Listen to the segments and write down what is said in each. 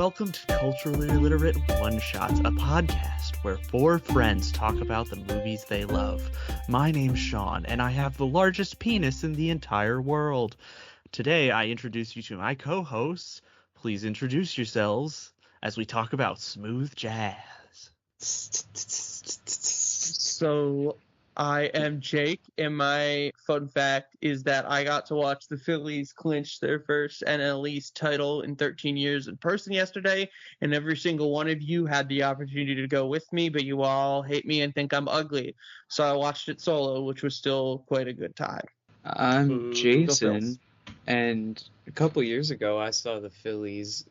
welcome to Culturally Illiterate One Shots, a podcast where four friends talk about the movies they love. My name's Sean, and I have the largest penis in the entire world. Today, I introduce you to my co-hosts. Please introduce yourselves as we talk about smooth jazz. So, I am Jake, and my fun fact is that I got to watch the Phillies clinch their first NL East title in 13 years in person yesterday, and every single one of you had the opportunity to go with me, but you all hate me and think I'm ugly. So I watched it solo, which was still quite a good time. I'm Jason, and a couple years ago I saw the Phillies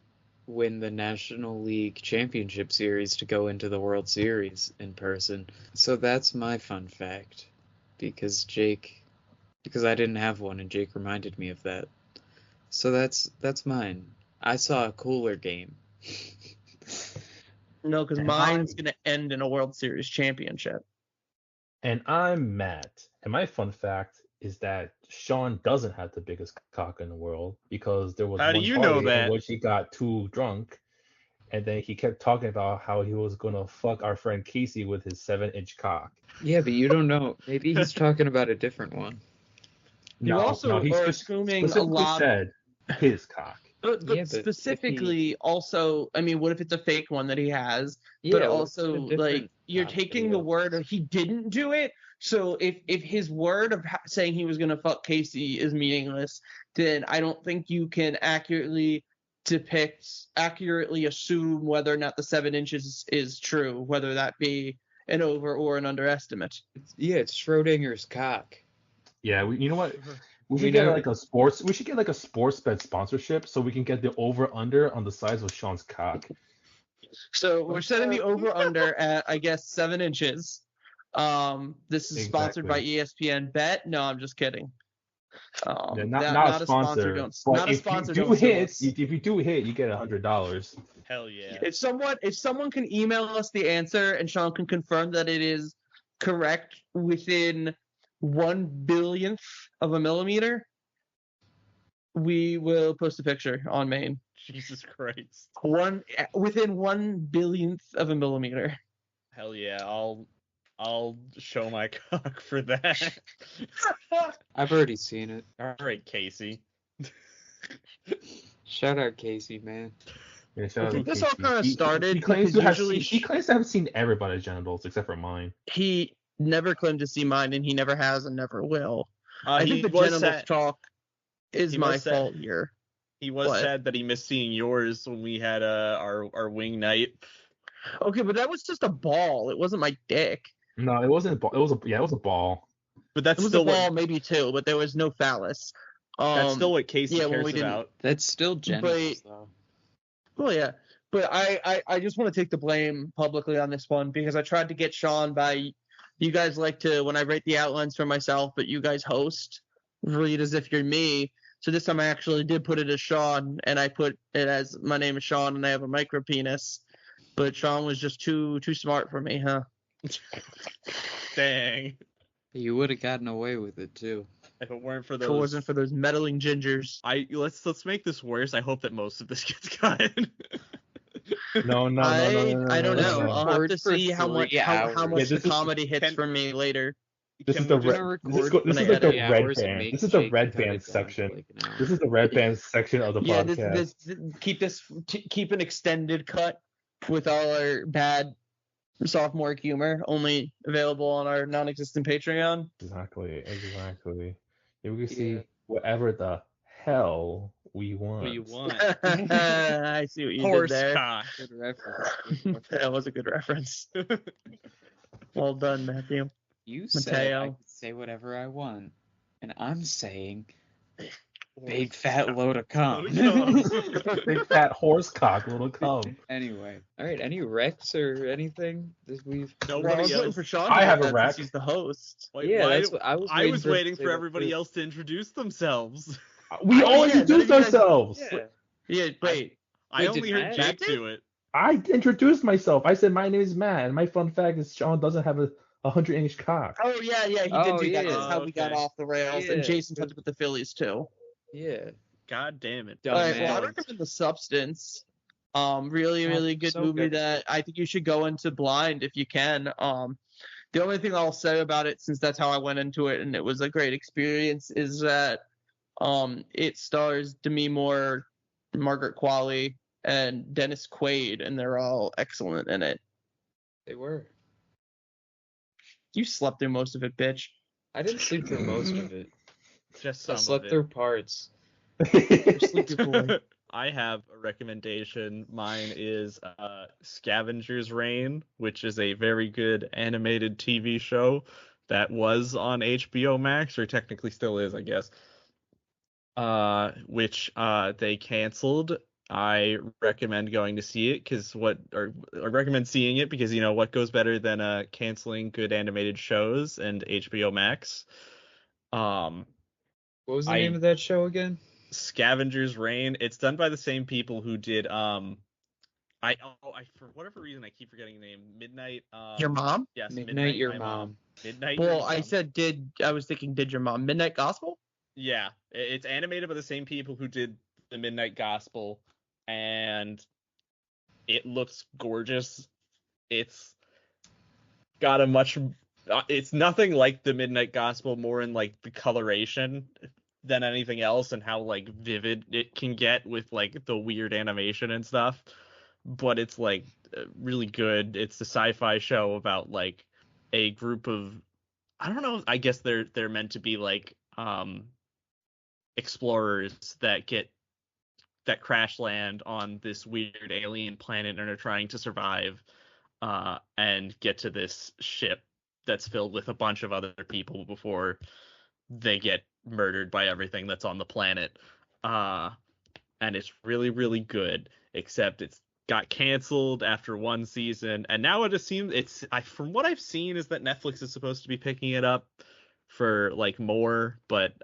win the National League Championship Series to go into the World Series in person. So that's my fun fact, because I didn't have one and Jake reminded me of that. So that's mine. I saw a cooler game. No, because mine's going to end in a World Series championship. And I'm Matt, and my fun fact is that Sean doesn't have the biggest cock in the world, because there was How do one you know party that? in which he got too drunk, and then he kept talking about how he was gonna fuck our friend Casey with his 7-inch cock. Yeah, but you don't know. Maybe he's talking about a different one. You also he are assuming a specifically lot. said his cock. But Yeah, but specifically, also, I mean, what if it's a fake one that he has? Yeah, But well, also, it's a different like, you're cock taking video. the word of he didn't do it. So if his word of saying he was going to fuck Casey is meaningless, then I don't think you can accurately assume whether or not the 7 inches is true, whether that be an over or an underestimate. It's Schrodinger's cock. Yeah, you know what? We We should get know- like a sports bet sponsorship so we can get the over under on the size of Sean's cock. So we're setting the over under at, I guess, 7 inches. This is sponsored by Exactly. ESPN Bet. No, I'm just kidding. Yeah, not not a sponsor. Don't, But not a if sponsor. you do Don't sue hit, us. if you do hit, you get $100. Hell yeah. If someone can email us the answer and Sean can confirm that it is correct within 1/1000th of a millimeter, we will post a picture on Maine. Jesus Christ. Within 1/100000th of a millimeter. Hell yeah. I'll show my cock for that. I've already seen it. All right, Casey. Shout out Casey, man. Yeah, shout out to This all Casey. kinda started He claims because to have usually he claims to have seen everybody's genitals except for mine. He never claimed to see mine, and he never has and never will. I think the was genitals sad. talk is He my was sad. fault here. He was What? sad that he missed seeing yours when we had our wing night. Okay, but that was just a ball. It wasn't my dick. No, it wasn't a ball. It was a ball. But It that's was still a ball, what maybe two, but there was no phallus. that's still what Casey yeah, when cares we didn't- about. That's still genitals, though. Well, yeah, but I just want to take the blame publicly on this one because I tried to get Sean by. You guys like to, when I write the outlines for myself, but you guys host, read as if you're me. So this time I actually did put it as Sean, and I put it as my name is Sean, and I have a micro penis. But Sean was just too smart for me, huh? Dang. You would have gotten away with it, too. If it weren't for If it those wasn't for those meddling gingers. let's make this worse. I hope that most of this gets cut. No. I don't know. no. I'll have to Record for see how much 3 how hours. much Yeah, the comedy hits can- for me later. This Can is the we just red. record This is when like I the edit red hours and band. make This is the Jake red cut it band down to section. like an hour. This is the red band section of the Yeah, podcast. keep an extended cut with all our bad sophomore humor, only available on our non-existent Patreon. Exactly. Yeah, we can see Yeah. whatever the hell we want. What you want? I see what you Horse did there. cock. Good reference. That was a good reference. Well done, Matthew. You said Mateo. I could say whatever I want, and I'm saying big fat load of cum. Big fat horse cock, little cum. Anyway, all right. Any recs or anything that we've? Well, I Nobody was waiting else. for Sean. I to have get a that rec. since he's the host. Wait, Yeah, why- that's what I was. I was waiting to for say everybody that else to introduce themselves. We Oh, all yeah, introduced none of you guys- ourselves. Yeah. Yeah, wait. I Wait, only did heard Matt- Jake Matt did? do it. I introduced myself. I said my name is Matt, and my fun fact is Sean doesn't have a 100-inch cock. Oh yeah, he did Oh, do that. yeah. That's how we got Okay. off the rails. And Yeah. Jason touched with the Phillies too. Yeah. God damn it. Dumb All right, well, I man. recommend the substance. Really good So movie good. that I think you should go into blind if you can. The only thing I'll say about it, since that's how I went into it and it was a great experience, is that it stars Demi Moore, Margaret Qualley, and Dennis Quaid, and they're all excellent in it. They were. You slept through most of it, bitch. I didn't sleep through most of it. Just I some slept of through parts. Sleepy boy. I have a recommendation. Mine is Scavenger's Reign, which is a very good animated TV show that was on HBO Max, or technically still is, I guess. Which they canceled. I recommend going to see it I recommend seeing it because what goes better than canceling good animated shows and HBO Max. Um, What was the I name of that show again? Scavenger's Reign. It's done by the same people who did I for whatever reason I keep forgetting the name. Midnight Your mom? Yes, Midnight Your My Mom. Midnight Your Well, Mom. I was thinking Did Your Mom? Midnight Gospel? Yeah, it's animated by the same people who did the Midnight Gospel, and it looks gorgeous. It's got a much it's nothing like the Midnight Gospel, more in like the coloration than anything else, and how like vivid it can get with like the weird animation and stuff. But it's like really good. It's a sci-fi show about like a group of, I don't know, I guess they're meant to be like explorers that crash land on this weird alien planet and are trying to survive and get to this ship that's filled with a bunch of other people before they get murdered by everything that's on the planet. And it's really, really good, except it's got canceled after one season, and now it just seems from what I've seen is that Netflix is supposed to be picking it up for like more, but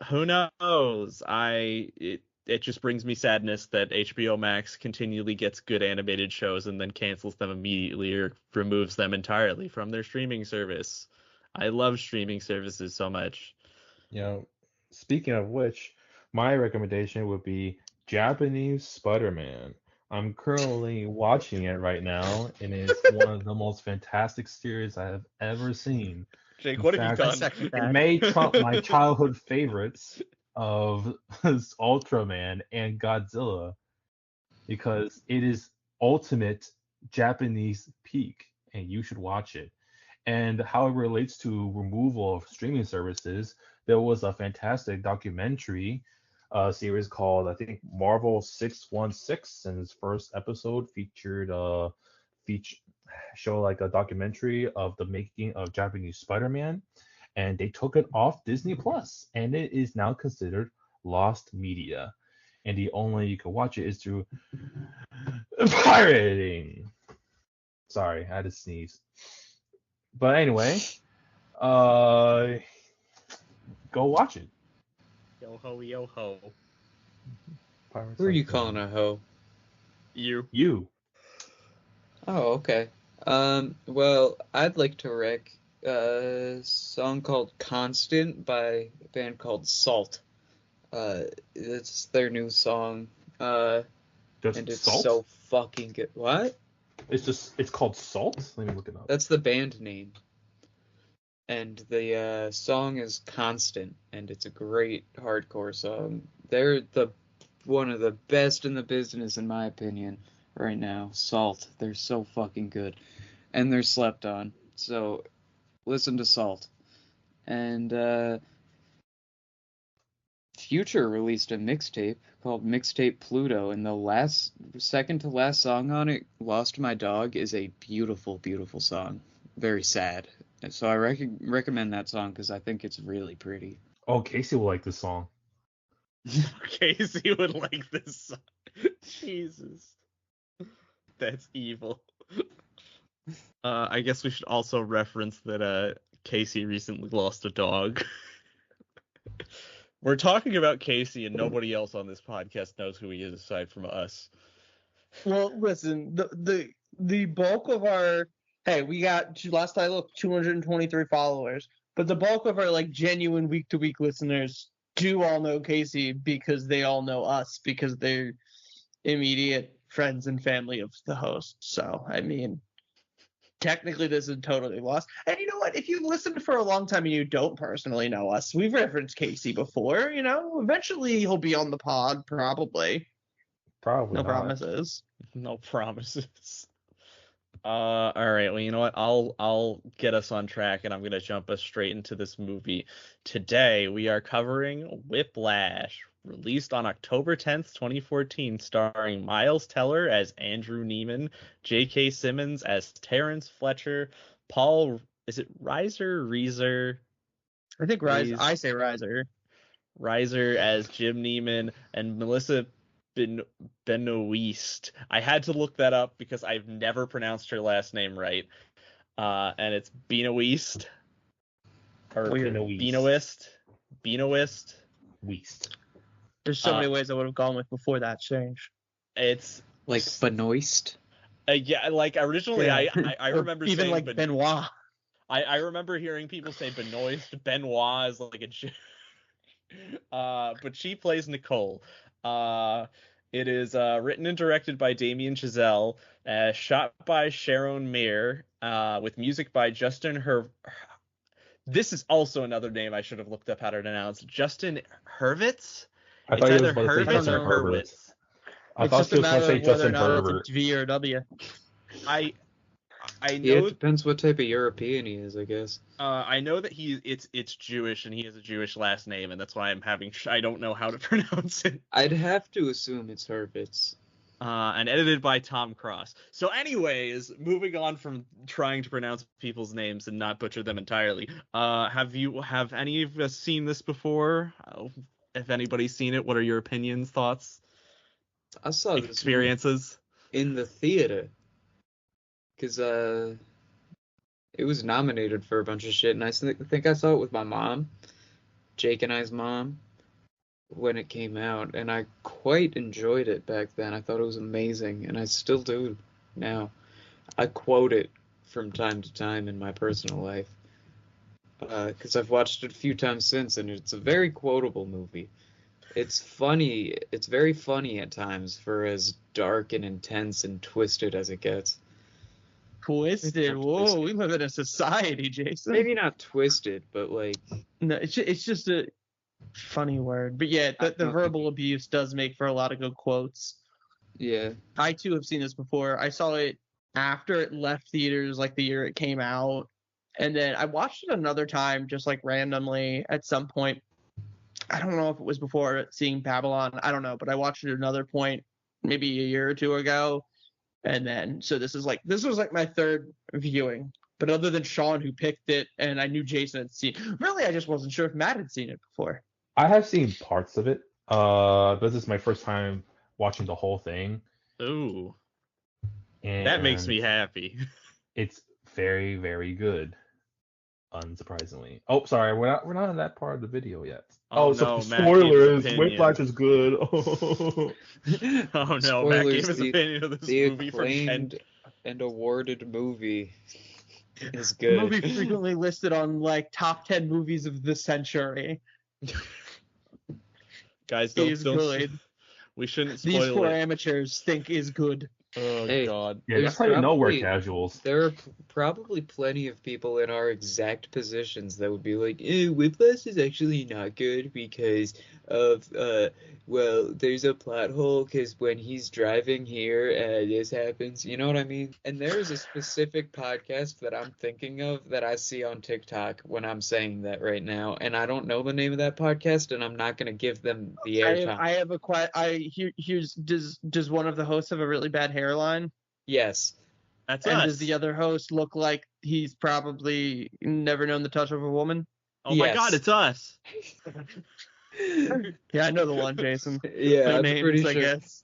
who knows? It just brings me sadness that HBO Max continually gets good animated shows and then cancels them immediately or removes them entirely from their streaming service. I love streaming services so much. Speaking of which, my recommendation would be Japanese Spider-Man. I'm currently watching it right now, and it's one of the most fantastic series I have ever seen. Jake, In what have you fact, done? it may trump my childhood favorites of Ultraman and Godzilla because it is ultimate Japanese peak, and you should watch it. And how it relates to removal of streaming services, there was a fantastic documentary series called, I think, Marvel 616, and its first episode featured show like a documentary of the making of Japanese Spider-Man, and they took it off Disney Plus, and it is now considered lost media, and the only way you can watch it is through pirating. Sorry, I had to sneeze. But anyway, go watch it. Yo ho, yo ho. Pirates Who are like you that. calling a hoe? You. Oh, okay. Well, I'd like to rec a song called Constant by a band called Salt. It's their new song. Just And it's Salt? so fucking good. What? It's called Salt? Let me look it up. That's the band name. And the song is Constant, and it's a great hardcore song. They're one of the best in the business, in my opinion, right now. Salt. They're so fucking good. And they're slept on. So listen to Salt. And Future released a mixtape called Mixtape Pluto, and the second to last song on it, Lost My Dog, is a beautiful, beautiful song. Very sad. And so I recommend that song because I think it's really pretty. Oh, Casey will like this song. Casey would like this song. Jesus. That's evil. I guess we should also reference that Casey recently lost a dog. We're talking about Casey, and nobody else on this podcast knows who he is aside from us. Well, listen, the bulk of our we got, last I looked, 223 followers, but the bulk of our like genuine week to week listeners do all know Casey because they all know us because they're immediate friends and family of the host. So, I mean, technically this is totally lost. And you know what? If you've listened for a long time and you don't personally know us, we've referenced Casey before, eventually he'll be on the pod, probably. Probably No not. promises. No promises. All right. Well, you know what? I'll get us on track, and I'm gonna jump us straight into this movie. Today we are covering Whiplash, released on October 10th, 2014, starring Miles Teller as Andrew Neiman, J.K. Simmons as Terrence Fletcher, Paul, is it Reiser? I think Riser. I say Riser. Reiser as Jim Neiman, and Melissa Benoist. I had to look that up because I've never pronounced her last name right. And it's Benoist. Or Benoist. Weist. There's so many ways I would have gone with before that change. It's like Benoist. Yeah, like originally I remember even saying like Benoit. I remember hearing people say Benoist. Benoit is like a but she plays Nicole. It is written and directed by Damien Chazelle, shot by Sharon Mayer, with music by Justin This is also another name I should have looked up how to pronounce. Justin Hurwitz? I It's thought he was either about to say Hurwitz Justin or Herbert. Hurwitz. I It's thought just she a was going to matter say of whether or Justin not Herbert. it's a V or W. I Yeah, know it depends what type of European he is, I guess. I know that it's Jewish and he has a Jewish last name, and that's why I don't know how to pronounce it. I'd have to assume it's Hurwitz. And edited by Tom Cross. So anyways, moving on from trying to pronounce people's names and not butcher them entirely. Have any of us seen this before? If anybody's seen it, what are your opinions, thoughts, I saw this experiences? in the theater. Because it was nominated for a bunch of shit, and I think I saw it with my mom, Jake and I's mom, when it came out, and I quite enjoyed it back then. I thought it was amazing, and I still do now. I quote it from time to time in my personal life, because I've watched it a few times since, and it's a very quotable movie. It's funny. It's very funny at times for as dark and intense and twisted as it gets. Twisted. Whoa, we live in a society, Jason. Maybe not twisted, but like... No, it's just a funny word. But yeah, the verbal abuse does make for a lot of good quotes. Yeah. I too have seen this before. I saw it after it left theaters, like the year it came out. And then I watched it another time, just like randomly at some point. I don't know if it was before seeing Babylon. I don't know, but I watched it at another point, maybe a year or two ago. And then, so this was like my third viewing. But other than Sean, who picked it, and I knew Jason had seen, really, I just wasn't sure if Matt had seen it before. I have seen parts of it. This is my first time watching the whole thing. Ooh, and that makes me happy. It's very, very good. Unsurprisingly. Oh, sorry, we're not in that part of the video yet. Oh, so no, spoilers. Matt Whiplash is good. Oh no, Spoilers, Matt gave his opinion of this the movie from acclaimed and awarded movie is The good. movie frequently listed on like top 10 movies of the century. Guys, Is don't good. we shouldn't These spoil four it. amateurs think is good. Oh Hey. god. Yeah, that's how you know we're casuals. There are probably plenty of people in our exact positions that would be like, Whiplash is actually not good because of, well, there's a plot hole because when he's driving here, this happens. You know what I mean? And there's a specific podcast that I'm thinking of that I see on TikTok when I'm saying that right now, and I don't know the name of that podcast, and I'm not going to give them the airtime. I have a here's does one of the hosts have a really bad hairline? Yes. That's And us. does the other host look like he's probably never known the touch of a woman? Oh my Yes. god, it's us. Yeah, I know the one, Jason. Yeah, No I'm names, pretty I sure. guess.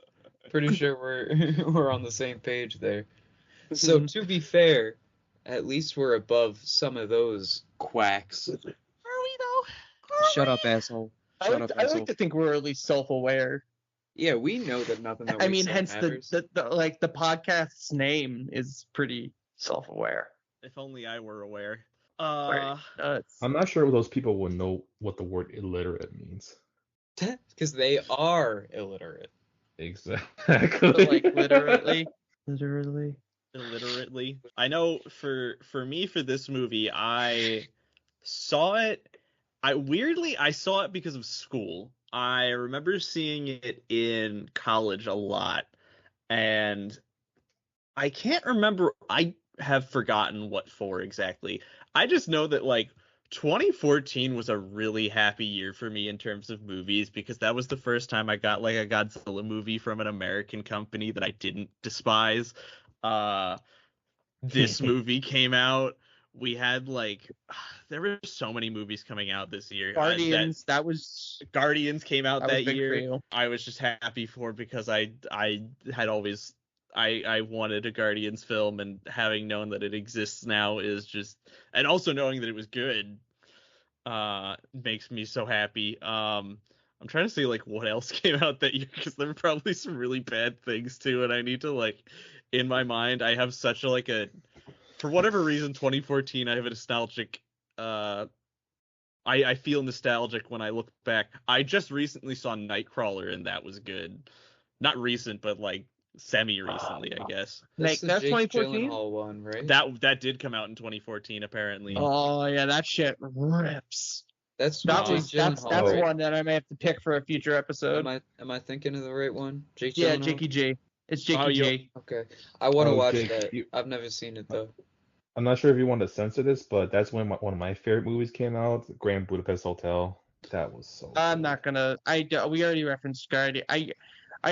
Pretty sure we're on the same page there. So to be fair, at least we're above some of those quacks. Are we though? Shut up, asshole. I like to think we're at least self-aware. Yeah, we know that nothing that I we mean, say hence matters. the podcast's name is pretty self-aware. If only I were aware. I'm not sure those people would know what the word illiterate means. Because they are illiterate. Exactly. But, like, literally. Illiterately. I know for me for this movie, I saw it. I saw it because of school. I remember seeing it in college a lot, and I can't remember. I have forgotten what for exactly. I just know that like 2014 was a really happy year for me in terms of movies because that was the first time I got like a Godzilla movie from an American company that I didn't despise. Uh, this movie came out. We had like there were so many movies coming out this year. Guardians, Guardians came out that was that big for year. you. I was just happy for because I had always I wanted a Guardians film, and having known that it exists now is just, and also knowing that it was good makes me so happy. I'm trying to see like what else came out that year because there were probably some really bad things too, and I need to like in my mind I have such a like a for whatever reason 2014 I have a nostalgic I feel nostalgic when I look back. I just recently saw Nightcrawler and that was good. Not recent, but like semi-recently, I guess. That's the That's Jake 2014? Gyllenhaal one, right? That did come out in 2014 apparently. Oh yeah, that shit rips. That's That Jake was that's Gyllenhaal, right? one that I may have to pick for a future episode. Am I thinking of the right one? Jake Yeah, Gyllenhaal? Jakey J. It's Jakey Oh, you- J. Okay. I want to watch Jake, that. I've never seen it though. I'm not sure if you want to censor this, but that's when one of my favorite movies came out, Grand Budapest Hotel. That was so I'm good. not gonna. We already referenced Guardian. I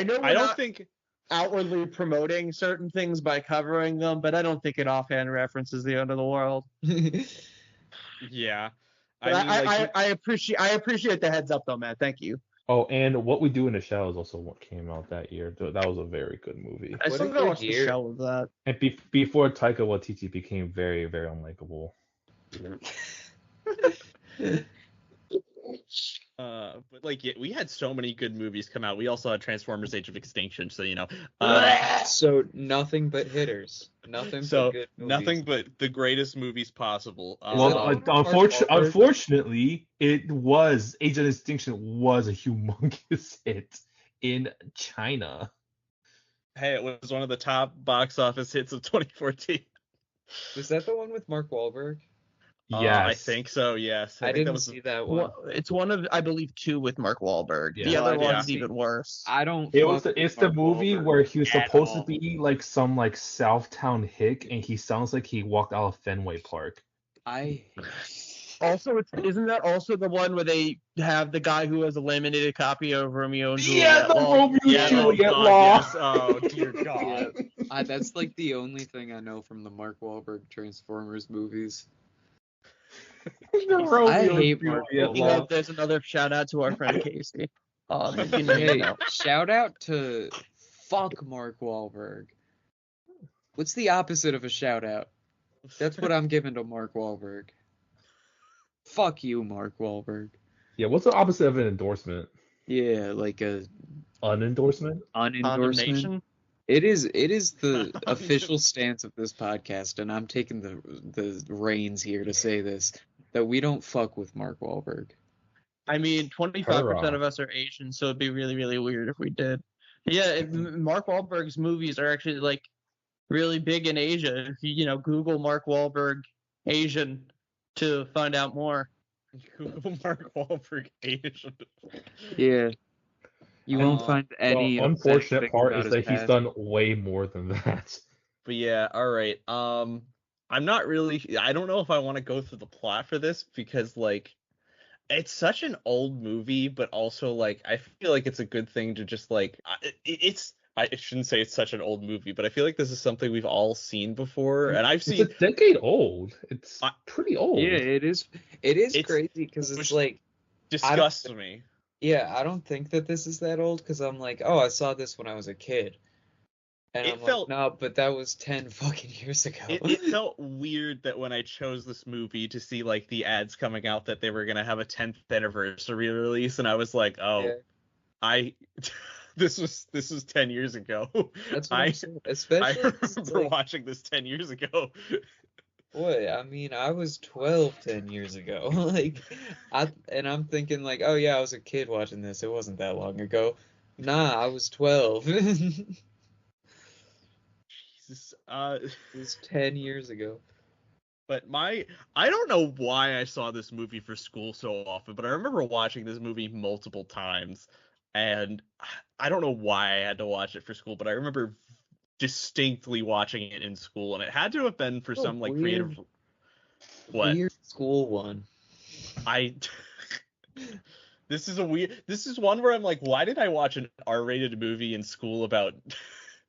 know we're I don't not think outwardly promoting certain things by covering them, but I don't think an offhand reference is the end of the world. yeah. But I mean like I appreciate the heads up though, man. Thank you. Oh, and What We Do in the Shadows also what came out that year. That was a very good movie. I What still a gotta good watch the year. show of that. And before Taika Waititi became very, very unlikable. but like yeah, we had so many good movies come out. We also had Transformers Age of Extinction, so you know. So nothing but hitters. Nothing So but good movies. nothing but the greatest movies possible. Well, it Mark Wahlberg? unfortunately, Age of Extinction was a humongous hit in China. Hey, it was one of the top box office hits of 2014. Was that the one with Mark Wahlberg? Yes. I think so. Yes, I think didn't that was see that one. Well, it's one of, I believe, two with Mark Wahlberg. Yeah. The other Yeah. one's even worse. I don't. It's the movie where he was at supposed all. to be like some like Southtown hick, and he sounds like he walked out of Fenway Park. Also, isn't that also the one where they have the guy who has a laminated copy of Romeo and Juliet? Romeo Yeah, oh Juliet God, law. yes. Oh dear God. That's like the only thing I know from the Mark Wahlberg Transformers movies. I hate Mark Juliet Wahlberg. law. There's another shout out to our friend Casey. You know, Hey, you know. shout out to fuck Mark Wahlberg. What's the opposite of a shout out? That's what I'm giving to Mark Wahlberg. Fuck you, Mark Wahlberg. Yeah, what's the opposite of an endorsement? Yeah, like a Unendorsement? unendorsement. Condemnation. It is the official stance of this podcast, and I'm taking the reins here to say this, that we don't fuck with Mark Wahlberg. I mean, 25% of us are Asian, so it'd be really, really weird if we did. Yeah, Mark Wahlberg's movies are actually like really big in Asia. If you Google Mark Wahlberg Asian to find out more. Google Mark Wahlberg Asian. Yeah. You won't find any. The unfortunate upsetting part things is about that his he's past. done way more than that. But yeah, all right. I'm not really. I don't know if I want to go through the plot for this because like, it's such an old movie, but also like I feel like it's a good thing to just like I shouldn't say it's such an old movie, but I feel like this is something we've all seen before, and I've seen. It's a decade old. It's pretty old. Yeah, it is. It is It's- crazy because it's like. Disgusts me. Yeah, I don't think that this is that old because I'm like, oh, I saw this when I was a kid. And It I'm felt- like, no, but that was 10 fucking years ago. It felt weird that when I chose this movie to see like the ads coming out that they were gonna have a 10th anniversary release, and I was like, oh, Yeah. this was 10 years ago. That's what I'm saying. I Especially 'cause it's remember like, watching this 10 years ago. boy, I mean, I was 12 10 years ago. Like, I'm thinking like, oh yeah, I was a kid watching this. It wasn't that long ago. Nah, I was 12. It Jesus. was 10 years ago. But I don't know why I saw this movie for school so often, but I remember watching this movie multiple times, and I don't know why I had to watch it for school, but I remember distinctly watching it in school, and it had to have been for A some like creative. What? weird school one. I This is one where I'm like, why did I watch an R-rated movie in school about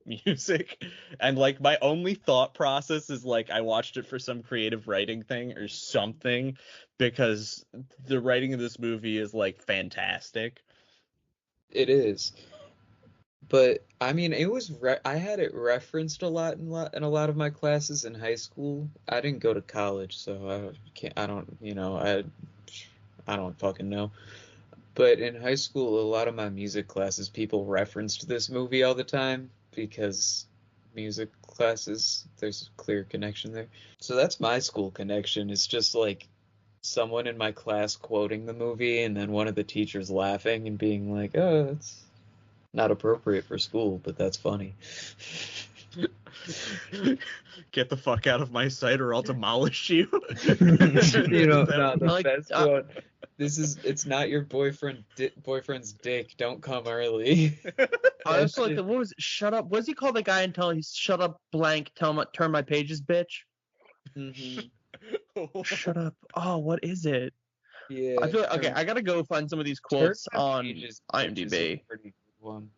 music? And like my only thought process is like I watched it for some creative writing thing or something, because the writing of this movie is like fantastic. It is. But I mean, it was I had it referenced a lot in a lot of my classes in high school. I didn't go to college, so I don't, I don't fucking know. But in high school, a lot of my music classes, people referenced this movie all the time because music classes, there's a clear connection there. So that's my school connection. It's just like someone in my class quoting the movie and then one of the teachers laughing and being like, "Oh, it's not appropriate for school, but that's funny." Get the fuck out of my sight or I'll demolish you. No, the Like, best one. It's not your boyfriend's dick. Don't come early. I also like what was it? Shut up. What does he call the guy and tell him he's shut up blank, tell him turn my pages, bitch? Shut up. Oh, what is it? Yeah. I feel okay, I gotta go find some of these quotes on IMDb. Pretty good one.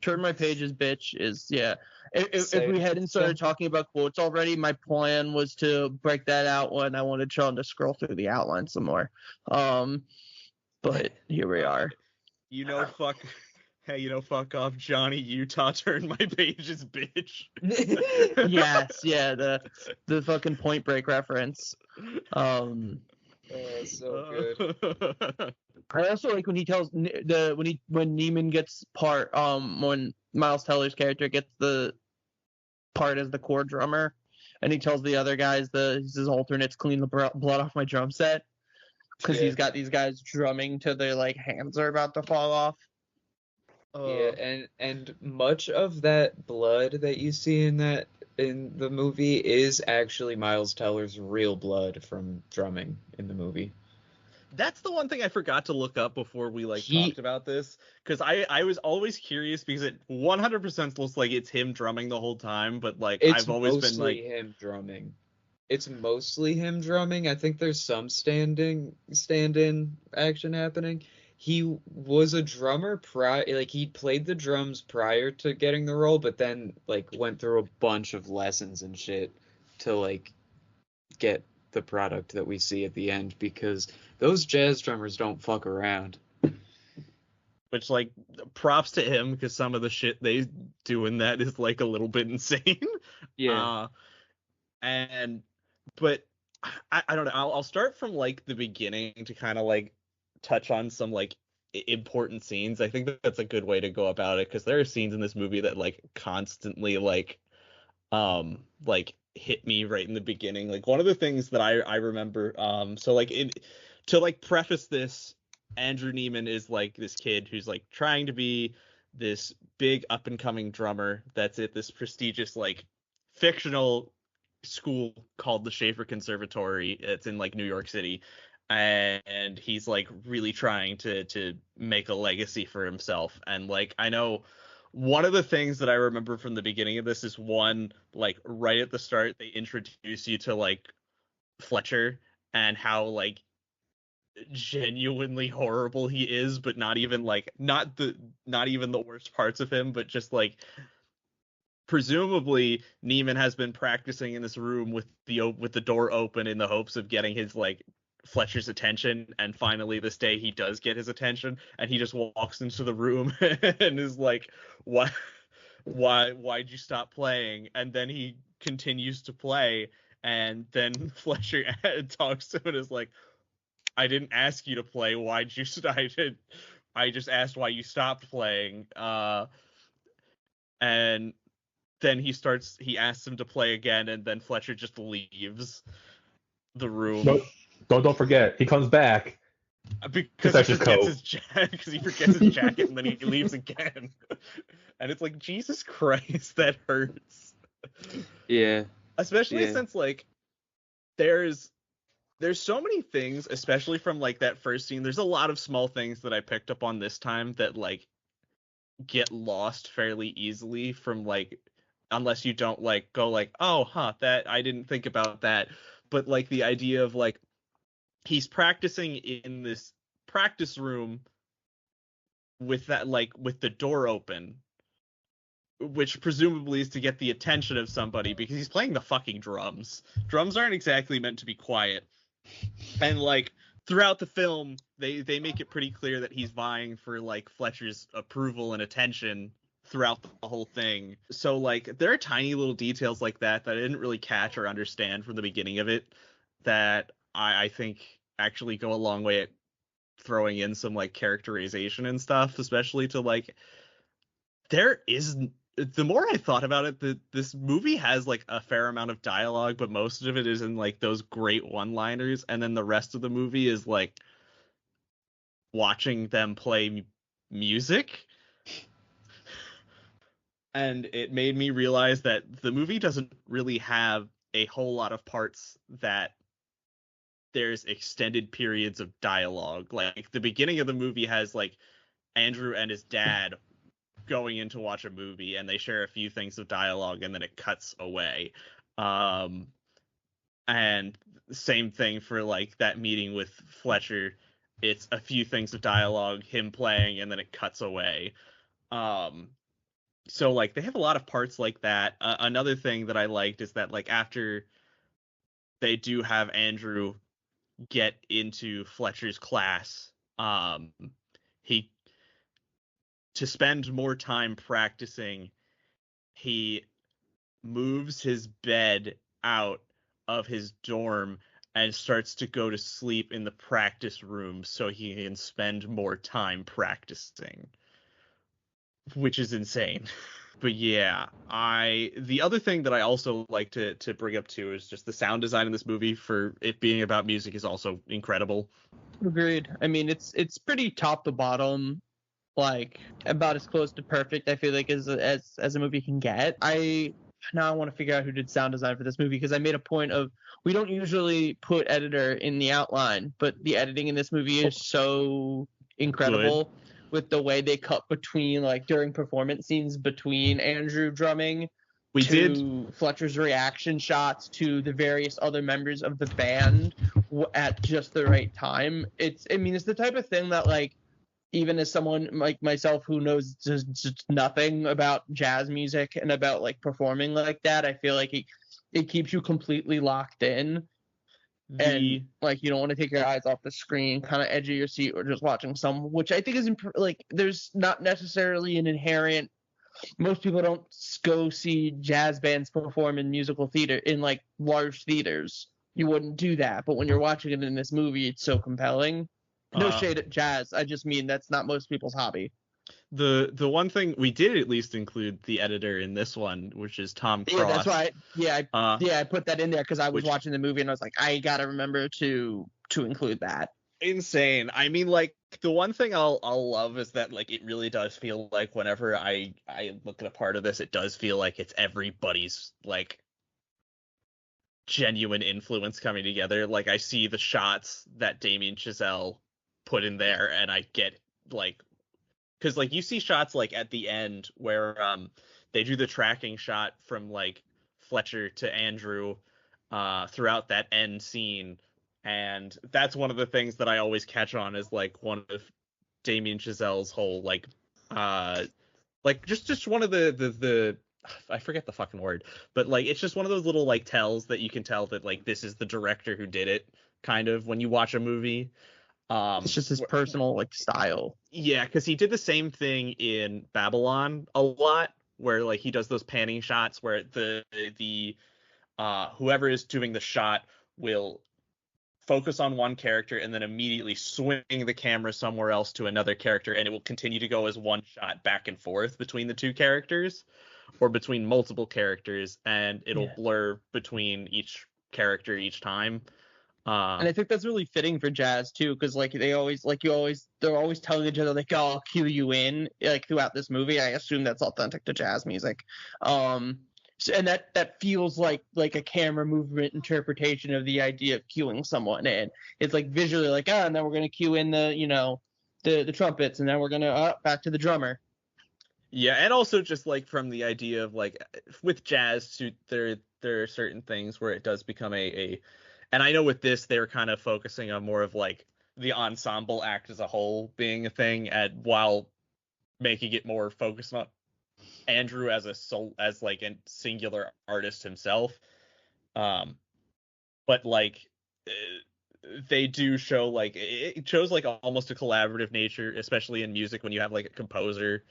Turn my pages, bitch is yeah. If Say we it. hadn't started talking about quotes already, my plan was to break that out when I wanted Sean to scroll through the outline some more. But here we are. Fuck. Hey, fuck off, Johnny Utah. Turn my pages, bitch. Yes, yeah, the fucking Point Break reference. Oh, so good. I also like when he tells when Neiman gets part when Miles Teller's character gets the part as the core drummer, and he tells the other guys his alternates clean the blood off my drum set, because he's got these guys drumming till their like hands are about to fall off. Yeah, and much of that blood that you see in the movie is actually Miles Teller's real blood from drumming in the movie. That's the one thing I forgot to look up before we talked about this, because I was always curious, because it 100% looks like it's him drumming the whole time, but I've always been like, him drumming. It's mostly him drumming. I think there's some stand-in action happening. He was a drummer he played the drums prior to getting the role, but then went through a bunch of lessons and shit to get the product that we see at the end, because those jazz drummers don't fuck around. Which props to him, because some of the shit they do in that is a little bit insane. Yeah. But I don't know. I'll start from the beginning to kind of touch on some important scenes. I think that's a good way to go about it, because there are scenes in this movie that constantly hit me right in the beginning. One of the things that I remember, to preface this, Andrew Neiman is this kid who's trying to be this big up and coming drummer that's at this prestigious fictional school called the Schaefer Conservatory. It's in New York City, and he's really trying to make a legacy for himself. And I know one of the things that I remember from the beginning of this is one, right at the start, they introduce you to Fletcher, and how genuinely horrible he is, but not even not even the worst parts of him, but just presumably Neiman has been practicing in this room with the door open in the hopes of getting his Fletcher's attention, and finally this day he does get his attention, and he just walks into the room and is like, why'd you stop playing? And then he continues to play, and then Fletcher talks to him and is like, I didn't ask you to play, why'd you I just asked why you stopped playing. And then he asks him to play again, and then Fletcher just leaves the room. Don't forget, he comes back Because That's he his forgets coat. his jacket, because he forgets his jacket and then he leaves again. And it's like, Jesus Christ, that hurts. Yeah. Especially Yeah. since like there's so many things, especially from like that first scene. There's a lot of small things that I picked up on this time that like get lost fairly easily from like, unless you don't like go like, oh, that I didn't think about that. But like the idea of like he's practicing in this practice room with that like with the door open, which presumably is to get the attention of somebody because he's playing the fucking drums. Drums aren't exactly meant to be quiet. And like throughout the film, they make it pretty clear that he's vying for like Fletcher's approval and attention throughout the whole thing. So like there are tiny little details like that I didn't really catch or understand from the beginning of it that I think actually go a long way at throwing in some like characterization and stuff, especially to like there is the more I thought about it, this movie has like a fair amount of dialogue, but most of it is in like those great one-liners, and then the rest of the movie is like watching them play music. And it made me realize that the movie doesn't really have a whole lot of parts that there's extended periods of dialogue. Like the beginning of the movie has like Andrew and his dad going in to watch a movie, and they share a few things of dialogue, and then it cuts away. And same thing for like that meeting with Fletcher. It's a few things of dialogue, him playing, and then it cuts away. So like they have a lot of parts like that. Another thing that I liked is that like after they do have Andrew get into Fletcher's class, he to spend more time practicing, he moves his bed out of his dorm and starts to go to sleep in the practice room so he can spend more time practicing, which is insane. But yeah, the other thing that I also like to bring up too is just the sound design in this movie, for it being about music, is also incredible. Agreed. I mean, it's pretty top to bottom, like about as close to perfect I feel like as a movie can get. Now I want to figure out who did sound design for this movie, because I made a point of, we don't usually put editor in the outline, but the editing in this movie is so incredible. Good. With the way they cut between, like during performance scenes between Andrew drumming Fletcher's reaction shots to the various other members of the band at just the right time. It's the type of thing that, like, even as someone like myself who knows just nothing about jazz music and about like performing like that, I feel like it keeps you completely locked in. And like you don't want to take your eyes off the screen, kind of edge of your seat, or just watching some, which I think is like there's not necessarily an inherent. Most people don't go see jazz bands perform in musical theater in like large theaters. You wouldn't do that, but when you're watching it in this movie, it's so compelling. No shade at jazz. I just mean that's not most people's hobby. The one thing we did at least include the editor in this one, which is Tom Cross. Yeah, that's why. I put that in there because I was watching the movie and I was like, I gotta remember to include that. Insane. I mean, like the one thing I'll love is that like it really does feel like whenever I look at a part of this, it does feel like it's everybody's like genuine influence coming together. Like I see the shots that Damien Chazelle put in there, and I get like, because like you see shots like at the end where they do the tracking shot from like Fletcher to Andrew throughout that end scene, and that's one of the things that I always catch on is like one of Damien Chazelle's whole like just one of the I forget the fucking word, but like it's just one of those little like tells that you can tell that like this is the director who did it, kind of, when you watch a movie. It's just his personal like style. Yeah, because he did the same thing in Babylon a lot, where like he does those panning shots where the whoever is doing the shot will focus on one character and then immediately swing the camera somewhere else to another character, and it will continue to go as one shot back and forth between the two characters or between multiple characters, and it'll blur between each character each time. And I think that's really fitting for jazz too, because like they're always telling each other like, "Oh, I'll cue you in," like throughout this movie. I assume that's authentic to jazz music. And that feels like a camera movement interpretation of the idea of cueing someone in. It's like visually like, and then we're gonna cue in the trumpets, and then we're gonna back to the drummer. Yeah, and also just like from the idea of like with jazz, there are certain things where it does become a and I know with this they're kind of focusing on more of like the ensemble act as a whole being a thing, while making it more focused on Andrew as like a singular artist himself. But like they do show like it shows like almost a collaborative nature, especially in music when you have like a composer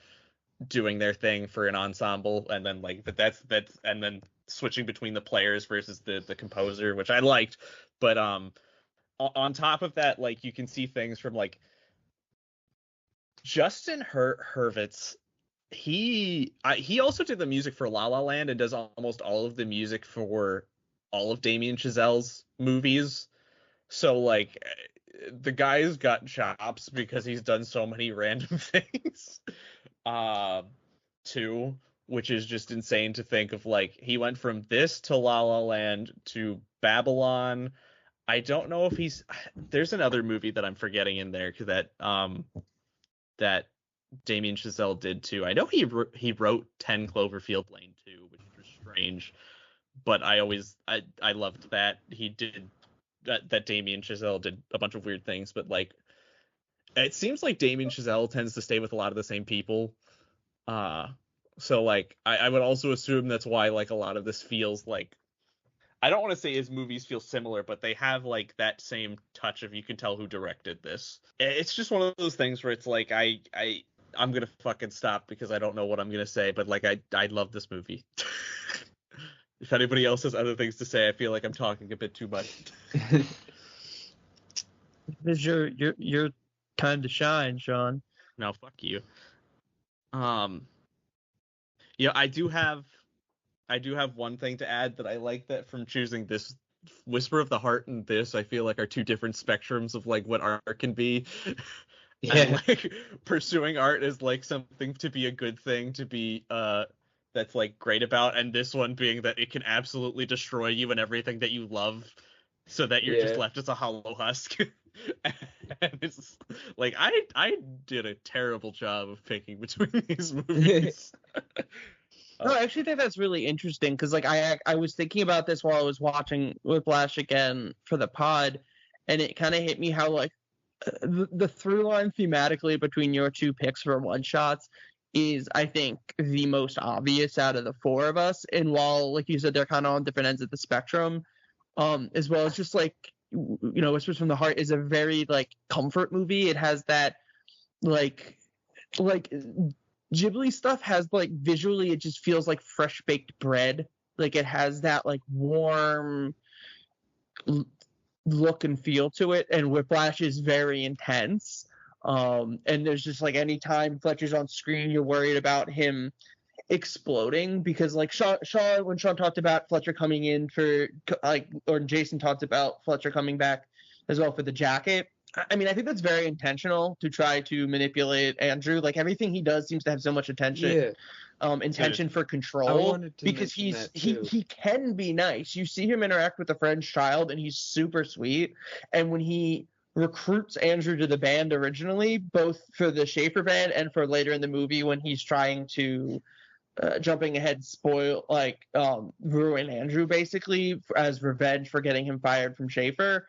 doing their thing for an ensemble, and then like that's and then switching between the players versus the composer, which I liked. But on top of that, like you can see things from like Justin Hurwitz. He also did the music for La La Land and does almost all of the music for all of Damien Chazelle's movies. So like the guy's got chops because he's done so many random things. Too, which is just insane to think of. Like he went from this to La La Land to Babylon. I don't know if there's another movie that I'm forgetting in there that Damien Chazelle did too. I know he wrote 10 Cloverfield Lane too, which was strange, but I loved that he did that Damien Chazelle did a bunch of weird things, but like it seems like Damien Chazelle tends to stay with a lot of the same people. So like I would also assume that's why like a lot of this feels like, I don't want to say his movies feel similar, but they have like that same touch of you can tell who directed this. It's just one of those things where it's like I'm gonna fucking stop because I don't know what I'm gonna say, but like I love this movie. If anybody else has other things to say, I feel like I'm talking a bit too much. This is your time to shine, Sean. No, fuck you. Yeah, I do have one thing to add, that I like that from choosing this Whisper of the Heart and this, I feel like are two different spectrums of like what art can be. Yeah. And like pursuing art is like something to be a good thing, to be that's like great about, and this one being that it can absolutely destroy you and everything that you love, so that you're just left as a hollow husk. And it's like I did a terrible job of picking between these movies. No, I actually think that's really interesting, because like I was thinking about this while I was watching Whiplash again for the pod, and it kind of hit me how like the through line thematically between your two picks for one shots is, I think, the most obvious out of the four of us. And while, like you said, they're kind of on different ends of the spectrum, as well as just like, Whispers from the Heart is a very like comfort movie. It has that like Ghibli stuff has like visually, it just feels like fresh baked bread. Like it has that like warm look and feel to it, and Whiplash is very intense. And there's just like any time Fletcher's on screen, you're worried about him exploding, because like when Sean talked about Fletcher coming in for like, or Jason talked about Fletcher coming back as well for the jacket. I mean, I think that's very intentional to try to manipulate Andrew. Like everything he does seems to have so much intention for control, because he can be nice. You see him interact with the French child, and he's super sweet. And when he recruits Andrew to the band originally, both for the Schaefer band and for later in the movie when he's trying to jumping ahead, ruin Andrew basically as revenge for getting him fired from Schaefer.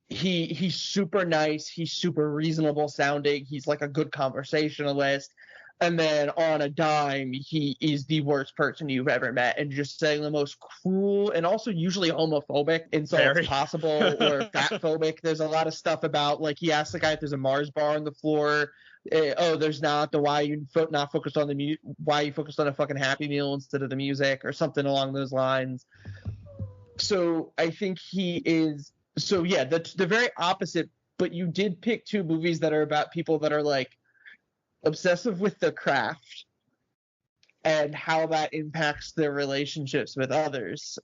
He's super nice. He's super reasonable sounding. He's like a good conversationalist. And then on a dime, he is the worst person you've ever met, and just saying the most cruel and also usually homophobic insults possible, or fatphobic. There's a lot of stuff about, like, he asked the guy if there's a Mars bar on the floor. There's not. Why you not focused on why you focused on a fucking Happy Meal instead of the music, or something along those lines. So I think he is. So yeah, the very opposite. But you did pick two movies that are about people that are like obsessive with the craft, and how that impacts their relationships with others.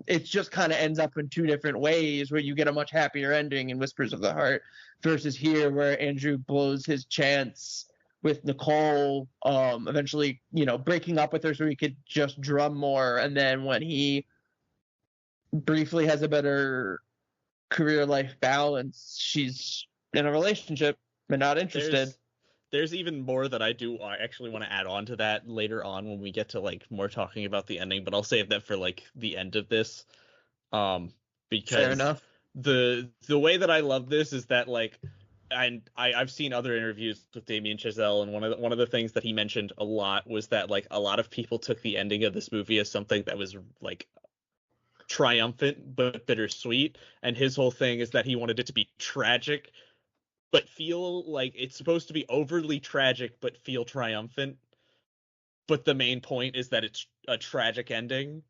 It just kind of ends up in two different ways, where you get a much happier ending in Whispers of the Heart versus here, where Andrew blows his chance with Nicole, eventually, breaking up with her so he could just drum more. And then when he briefly has a better career life balance, she's in a relationship but not interested. There's even more that I actually want to add on to that later on when we get to like more talking about the ending, but I'll save that for like the end of this. Because Fair enough. The way that I love this is that like, and I've seen other interviews with Damien Chazelle, and one of the things that he mentioned a lot was that like a lot of people took the ending of this movie as something that was like triumphant but bittersweet, and his whole thing is that he wanted it to be tragic but feel like it's supposed to be overly tragic but feel triumphant, but the main point is that it's a tragic ending.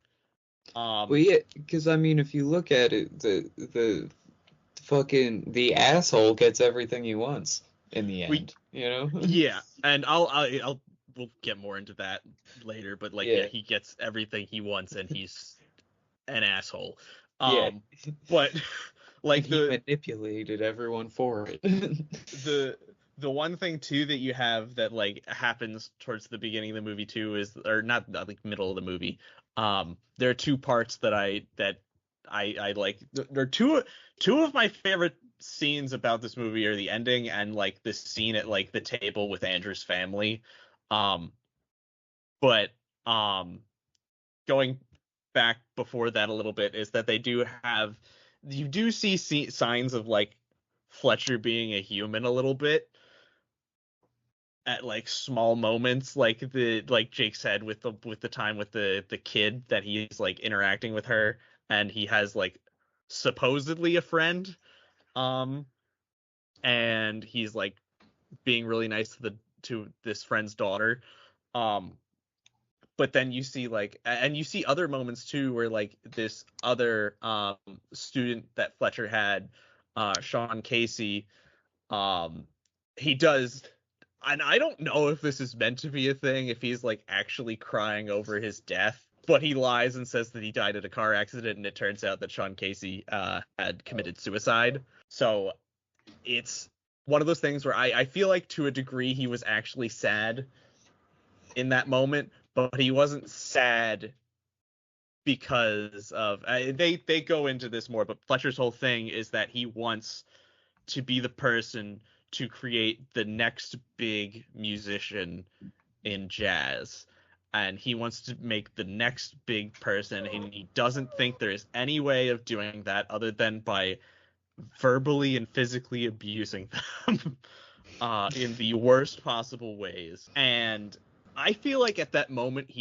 Well, yeah, because I mean, if you look at it, the fucking the asshole gets everything he wants in the end, Yeah, and we'll get more into that later, but like, yeah, he gets everything he wants, and he's an asshole. But like, he manipulated everyone for it. The one thing too that you have that like happens towards the beginning of the movie too is, or not like middle of the movie. There are two parts that I like. There are two of my favorite scenes about this movie are the ending and like this scene at like the table with Andrew's family. But going back before that a little bit is that you do see signs of like Fletcher being a human a little bit at like small moments, like Jake said with the time with the kid that he's like interacting with her, and he has like supposedly a friend, and he's like being really nice to this friend's daughter, but then you see like, and you see other moments too where like this other student that Fletcher had, Sean Casey, he does, and I don't know if this is meant to be a thing, if he's like actually crying over his death, but he lies and says that he died in a car accident, and it turns out that Sean Casey had committed suicide. So it's one of those things where I feel like to a degree he was actually sad in that moment, but he wasn't sad because of they go into this more, but Fletcher's whole thing is that he wants to be the person to create the next big musician in jazz, and he wants to make the next big person, and he doesn't think there's any way of doing that other than by verbally and physically abusing them in the worst possible ways. And I feel like at that moment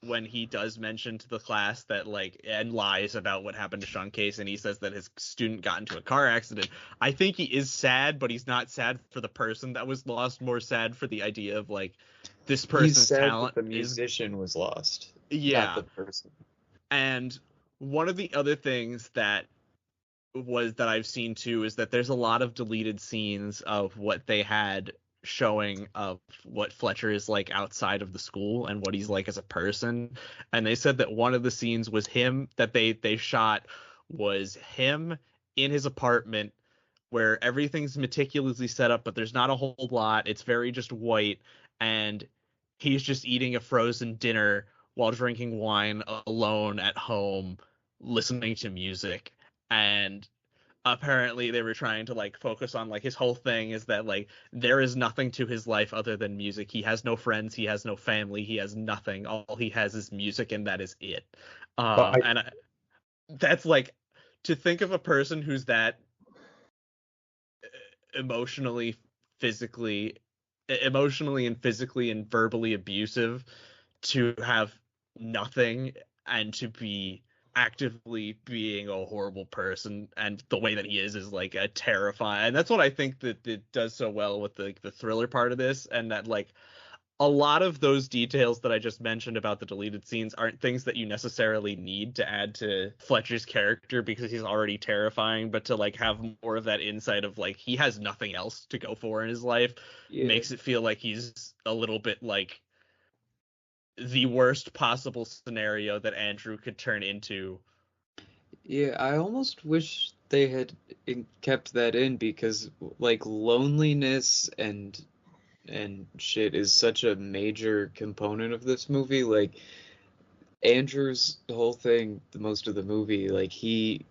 when he does mention to the class that like, and lies about what happened to Sean Case, and he says that his student got into a car accident, I think he is sad, but he's not sad for the person that was lost, more sad for the idea of like this person's talent. The musician was lost. Yeah. Not the person. And one of the other things that I've seen too is that there's a lot of deleted scenes of what they had showing of what Fletcher is like outside of the school and what he's like as a person. And they said that one of the scenes was him that they shot was him in his apartment where everything's meticulously set up, but there's not a whole lot. It's very just white, and he's just eating a frozen dinner while drinking wine alone at home, listening to music. And apparently they were trying to like focus on like his whole thing is that like there is nothing to his life other than music. He has no friends, he has no family, he has nothing. All he has is music, and that is it. That's like, to think of a person who's that emotionally and physically and verbally abusive, to have nothing and to be actively being a horrible person, and the way that he is like a terrifying, and that's what I think that it does so well with the thriller part of this, and that like a lot of those details that I just mentioned about the deleted scenes aren't things that you necessarily need to add to Fletcher's character because he's already terrifying, but to like have more of that insight of like he has nothing else to go for in his life makes it feel like he's a little bit like the worst possible scenario that Andrew could turn into. Yeah, I almost wish they had kept that in because like loneliness and shit is such a major component of this movie. Like Andrew's whole thing, the most of the movie, like he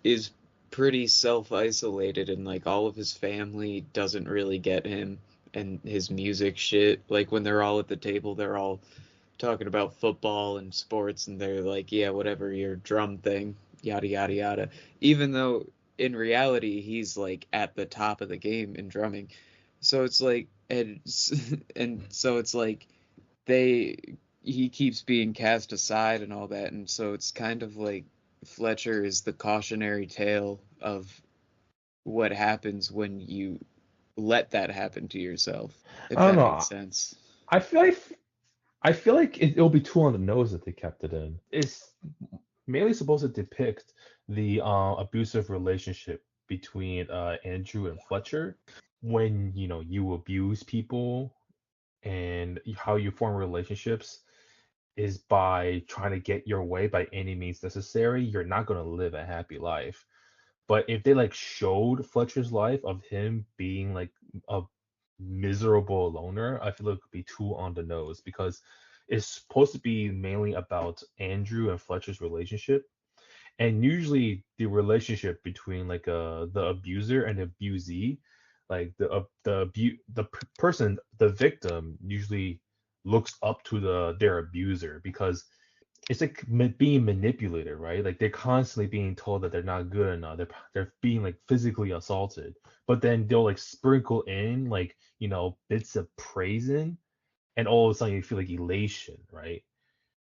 is pretty self-isolated and like all of his family doesn't really get him and his music shit. Like when they're all at the table, they're all talking about football and sports and they're like, yeah, whatever your drum thing, yada yada yada. Even though in reality he's like at the top of the game in drumming. So it's like and so it's like they he keeps being cast aside and all that, and so it's kind of like Fletcher is the cautionary tale of what happens when you let that happen to yourself, if I don't that know. makes sense. I feel like it'll be too on the nose if they kept it in. It's mainly supposed to depict the abusive relationship between Andrew and Fletcher. When you abuse people and how you form relationships is by trying to get your way by any means necessary, you're not going to live a happy life. But if they like showed Fletcher's life of him being like a miserable loner, I feel like it could be too on the nose because it's supposed to be mainly about Andrew and Fletcher's relationship. And usually the relationship between like the abuser and the abusee, like the victim usually looks up to their abuser because it's like being manipulated, right? Like they're constantly being told that they're not good enough. They're being like physically assaulted, but then they'll like sprinkle in like bits of praising, and all of a sudden you feel like elation, right?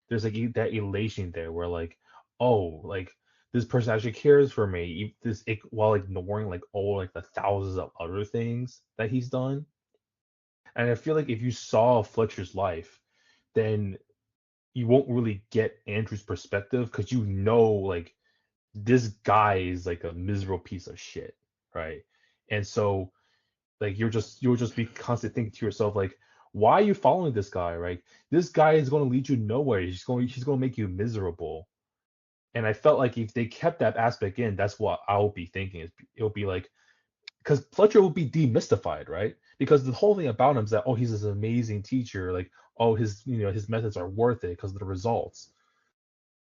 There's like that elation there where like, oh, like this person actually cares for me, while ignoring like all like the thousands of other things that he's done. And I feel like if you saw Fletcher's life, then you won't really get Andrew's perspective because like this guy is like a miserable piece of shit, right? And so like you'll just be constantly thinking to yourself like, why are you following this guy, right? This guy is going to lead you nowhere. He's going to make you miserable. And I felt like if they kept that aspect in, that's what I'll be thinking. It'll be like because Fletcher will be demystified, right? Because the whole thing about him is that he's this amazing teacher, like his methods are worth it because of the results.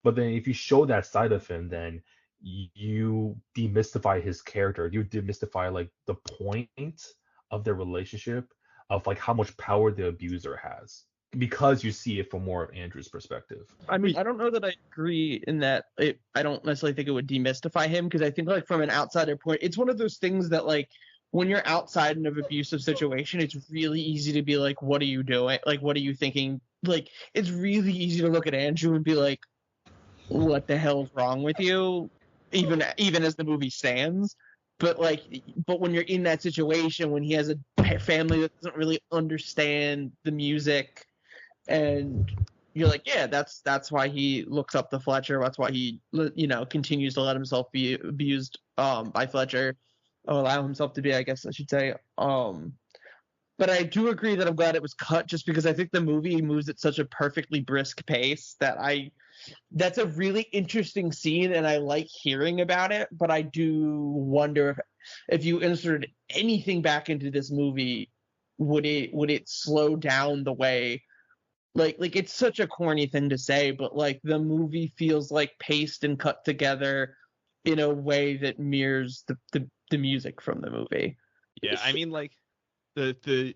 But then if you show that side of him, then you demystify his character. You demystify like the point of their relationship, of like how much power the abuser has, because you see it from more of Andrew's perspective. I mean, I don't know that I agree in that. I don't necessarily think it would demystify him because I think like from an outsider point, it's one of those things that like when you're outside in an abusive situation, it's really easy to be like, what are you doing? Like, what are you thinking? Like, it's really easy to look at Andrew and be like, what the hell's wrong with you? Even as the movie stands. But when you're in that situation, when he has a family that doesn't really understand the music, and you're like, yeah, that's why he looks up to Fletcher. That's why he continues to let himself be abused by Fletcher, or allow himself to be, I guess I should say. But I do agree that I'm glad it was cut, just because I think the movie moves at such a perfectly brisk pace that's a really interesting scene, and I like hearing about it. But I do wonder if you inserted anything back into this movie, would it slow down the way? Like it's such a corny thing to say, but like the movie feels like paced and cut together in a way that mirrors the music from the movie. Yeah, I mean like the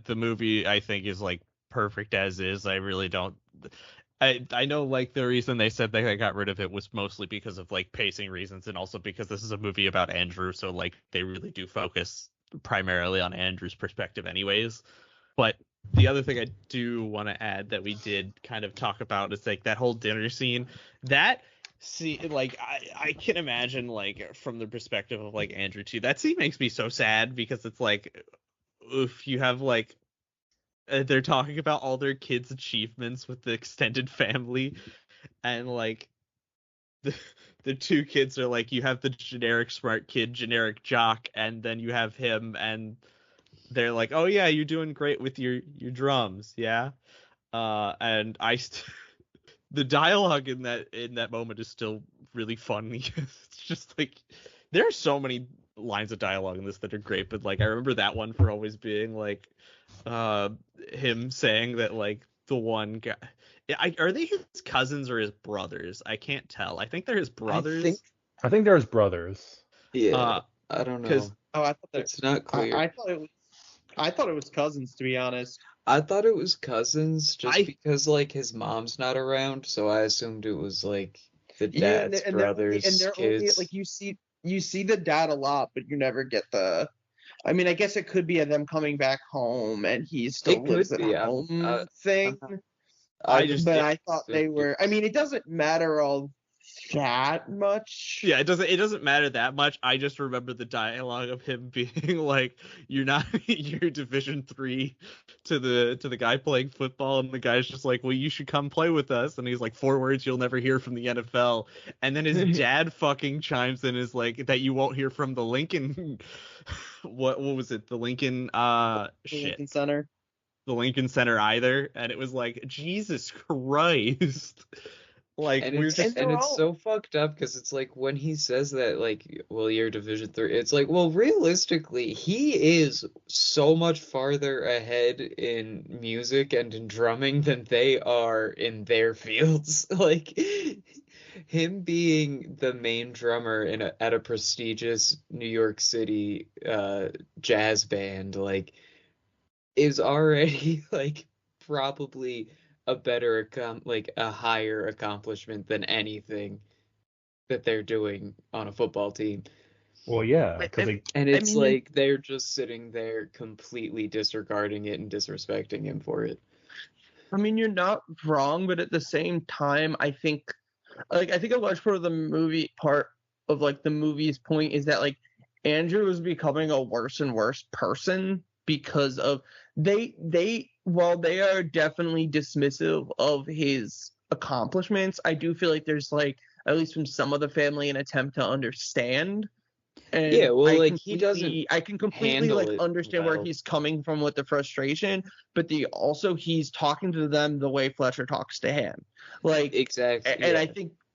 movie I think is like perfect as is. I really don't. I know like the reason they said they got rid of it was mostly because of like pacing reasons, and also because this is a movie about Andrew, so like they really do focus primarily on Andrew's perspective anyways. But the other thing I do want to add that we did kind of talk about is like that whole dinner scene. That like I can imagine like from the perspective of like Andrew too. That scene makes me so sad because it's like if you have like they're talking about all their kids' achievements with the extended family, and like the the two kids are like, you have the generic smart kid, generic jock, and then you have him, and they're like, oh yeah, you're doing great with your drums, yeah. And the dialogue in that moment is still really funny. It's just like there are so many lines of dialogue in this that are great, but like I remember that one for always being like him saying that like the one guy, are they his cousins or his brothers? I can't tell. I think they're his brothers. I think there's brothers. Yeah, I don't know. Because Oh, I thought It's not clear. I thought it was cousins, to be honest. I thought it was cousins just I- because like his mom's not around, so I assumed it was like the Yeah, dad's and brothers, they're only kids. like you see the dad a lot, but you never get the. I mean, I guess it could be them coming back home and he still It could lives at be. home thing. I just- But yeah, I thought they were. I mean, it doesn't matter all that much. Yeah, it doesn't matter that much. I just remember the dialogue of him being like, "You're not you're Division 3 to the guy playing football," and the guy's just like, "Well, you should come play with us." And he's like, "4 words you'll never hear from the NFL." And then his dad fucking chimes in is like, "That you won't hear from the Lincoln." What was it? The Lincoln shit. Lincoln Center. The Lincoln Center either, and it was like, Jesus Christ. Like and we're it's, just and it's so fucked up because it's like when he says that, like, well, you're Division 3, it's like, well, realistically, he is so much farther ahead in music and in drumming than they are in their fields. Like, him being the main drummer at a prestigious New York City jazz band, like, is already like probably a higher accomplishment than anything that they're doing on a football team. Well, yeah, because And it's mean, like they're just sitting there completely disregarding it and disrespecting him for it. I mean, you're not wrong, but at the same time, I think a large part of the movie's point is that like Andrew is becoming a worse and worse person because of while they are definitely dismissive of his accomplishments, I do feel like there's like, at least from some of the family, an attempt to understand. And Yeah, well, like, I can completely handle like it understand where well. he's coming from with the frustration, but he's talking to them the way Fletcher talks to him. Like, Exactly. and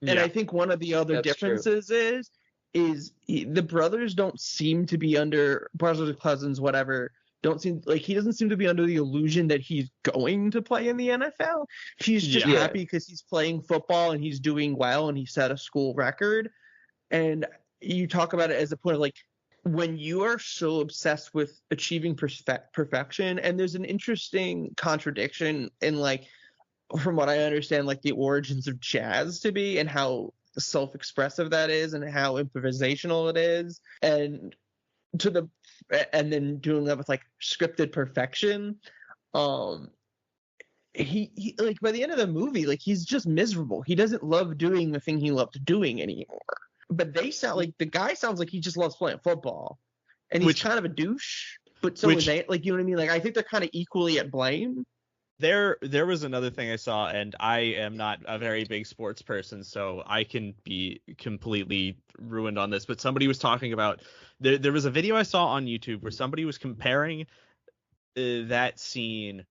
yeah. I think one of the other That's true. differences is the brothers don't seem to be under, brothers or cousins, whatever, don't seem like, he doesn't seem to be under the illusion that he's going to play in the NFL. He's just Yeah. happy because he's playing football and he's doing well and he set a school record. And you talk about it as a point of like, when you are so obsessed with achieving perfection, and there's an interesting contradiction in, like, from what I understand, like the origins of jazz to be and how self-expressive that is and how improvisational it is, and then doing that with like scripted perfection. He like, by the end of the movie, like, he's just miserable. He doesn't love doing the thing he loved doing anymore. But they sound like, the guy sounds like he just loves playing football, and he's kind of a douche. But so is they, like, you know what I mean? Like, I think they're kind of equally at blame. There was another thing I saw, and I am not a very big sports person, so I can be completely ruined on this. But somebody was talking about, there was a video I saw on YouTube where somebody was comparing that scene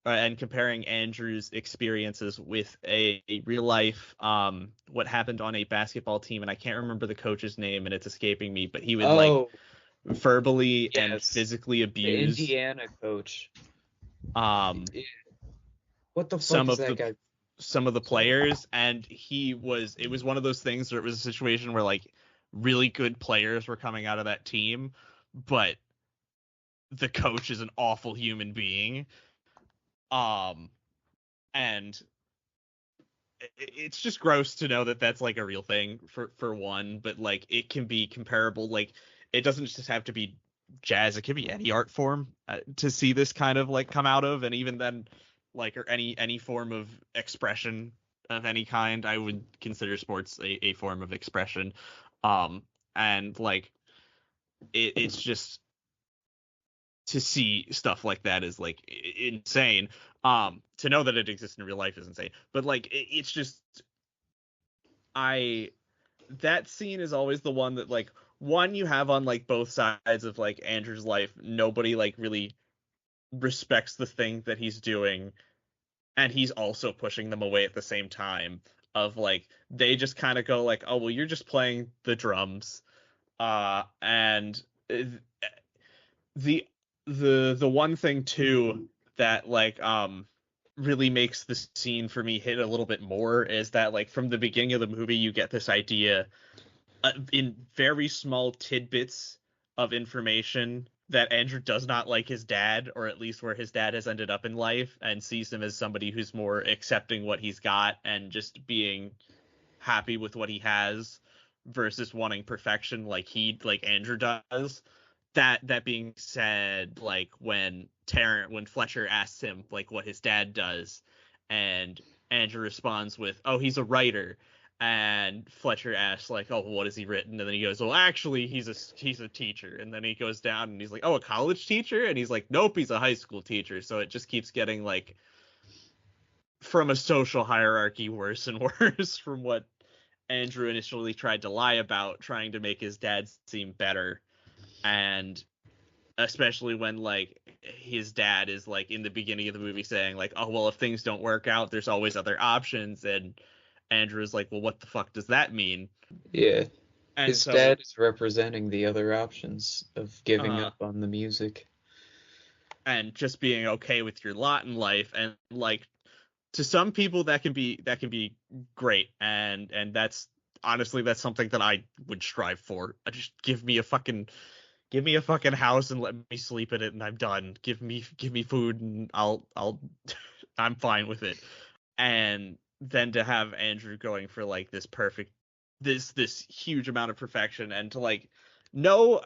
and comparing Andrew's experiences with a real life what happened on a basketball team, and I can't remember the coach's name, and it's escaping me, but he would like verbally and physically abuse the Indiana coach. What the fuck is that guy? Some of the players, and it was one of those things where it was a situation where like really good players were coming out of that team, but the coach is an awful human being. And it's just gross to know that that's like a real thing for one, but like it can be comparable. Like, it doesn't just have to be jazz, it could be any art form to see this kind of like come out of, and even then, like, or any form of expression of any kind. I would consider sports a form of expression. And like it's just, to see stuff like that is like insane. To know that it exists in real life is insane, but like it's just, that scene is always the one that, like, one, you have on like both sides of like Andrew's life, nobody like really respects the thing that he's doing, and he's also pushing them away at the same time. Of like, they just kind of go like, oh well, you're just playing the drums, and the the one thing too that like really makes the scene for me hit a little bit more is that like from the beginning of the movie you get this idea in very small tidbits of information that Andrew does not like his dad, or at least where his dad has ended up in life, and sees him as somebody who's more accepting what he's got and just being happy with what he has versus wanting perfection like Andrew does. That being said, like when Fletcher asks him like what his dad does, and Andrew responds with, "Oh, he's a writer," and Fletcher asks like, "Oh, what has he written?" And then he goes, "Well, actually, he's a teacher." And then he goes down and he's like, "Oh, a college teacher?" And he's like, "Nope, he's a high school teacher." So it just keeps getting like from a social hierarchy worse and worse from what Andrew initially tried to lie about, trying to make his dad seem better. And especially when like his dad is like in the beginning of the movie saying like, oh well, if things don't work out there's always other options, and Andrew's like, well, what the fuck does that mean? Yeah. And His so dad is representing the other options of giving uh up on the music. and just being okay with your lot in life, and like to some people that can be great, and that's honestly that's something that I would strive for. Just give me a fucking house and let me sleep in it and I'm done. Give me food and I'll I'm fine with it. And then to have Andrew going for like this perfect this huge amount of perfection, and to like know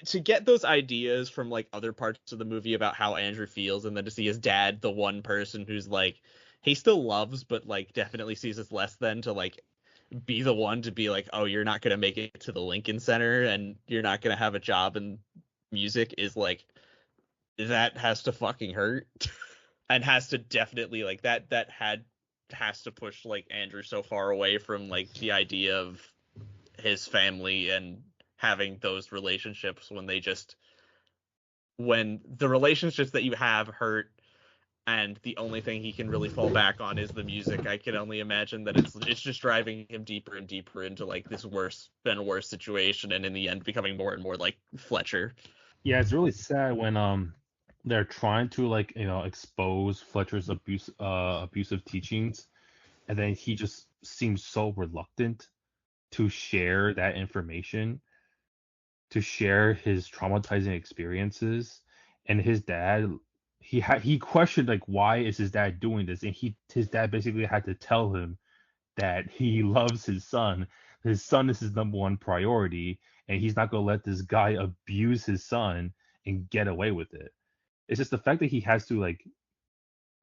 to get those ideas from like other parts of the movie about how Andrew feels, and then to see his dad, the one person who's like he still loves but like definitely sees as less than, to like be the one to be like, oh, you're not going to make it to the Lincoln Center and you're not going to have a job in music, is like, that has to fucking hurt. And has to definitely like that has to push like Andrew so far away from like the idea of his family and having those relationships when the relationships that you have hurt, and the only thing he can really fall back on is the music. I can only imagine that it's just driving him deeper and deeper into like this worse and worse situation, and in the end becoming more and more like Fletcher. Yeah, it's really sad when they're trying to like expose Fletcher's abusive teachings, and then he just seems so reluctant to share that information, to share his traumatizing experiences. And his dad, he questioned like why is his dad doing this, and his dad basically had to tell him that he loves his son. His son is his number one priority, and he's not gonna let this guy abuse his son and get away with it. It's just the fact that he has to like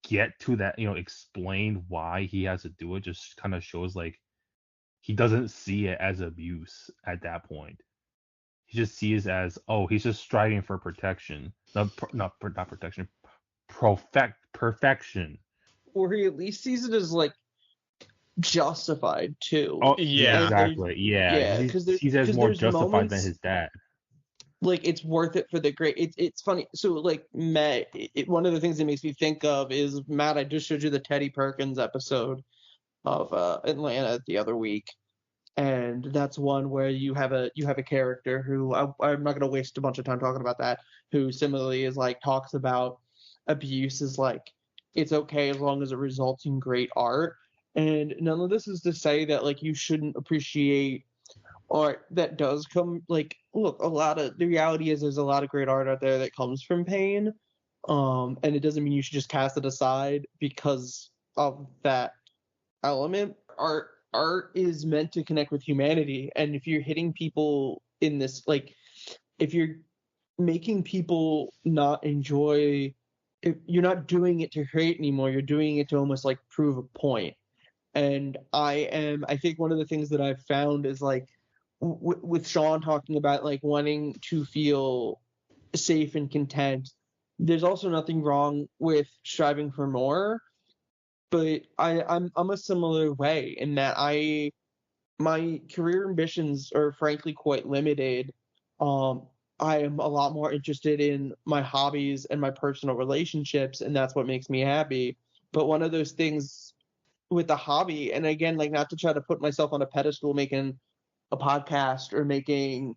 get to that, explain why he has to do it, just kind of shows like he doesn't see it as abuse at that point. He just sees it as, oh, he's just striving for protection, not protection, perfection. Or he at least sees it as like justified too. Oh, Yeah. exactly. Yeah, he because sees it as more there's justified moments, than his dad. like it's worth it for the great. It's funny. So like Matt, one of the things that makes me think of is Matt. I just showed you the Teddy Perkins episode of Atlanta the other week, and that's one where you have a character who I'm not going to waste a bunch of time talking about that. Who similarly is like talks about abuse is like it's okay as long as it results in great art. And none of this is to say that like you shouldn't appreciate art that does come, like look, a lot of the reality is there's a lot of great art out there that comes from pain, and it doesn't mean you should just cast it aside because of that element. Art is meant to connect with humanity, and if you're hitting people in this, like if you're making people not enjoy, if you're not doing it to hate anymore, you're doing it to almost like prove a point. And I think one of the things that I've found is like with Sean talking about like wanting to feel safe and content, there's also nothing wrong with striving for more, but I'm a similar way in that my career ambitions are frankly quite limited. I am a lot more interested in my hobbies and my personal relationships, and that's what makes me happy. But one of those things with the hobby, and again, like, not to try to put myself on a pedestal making a podcast or making,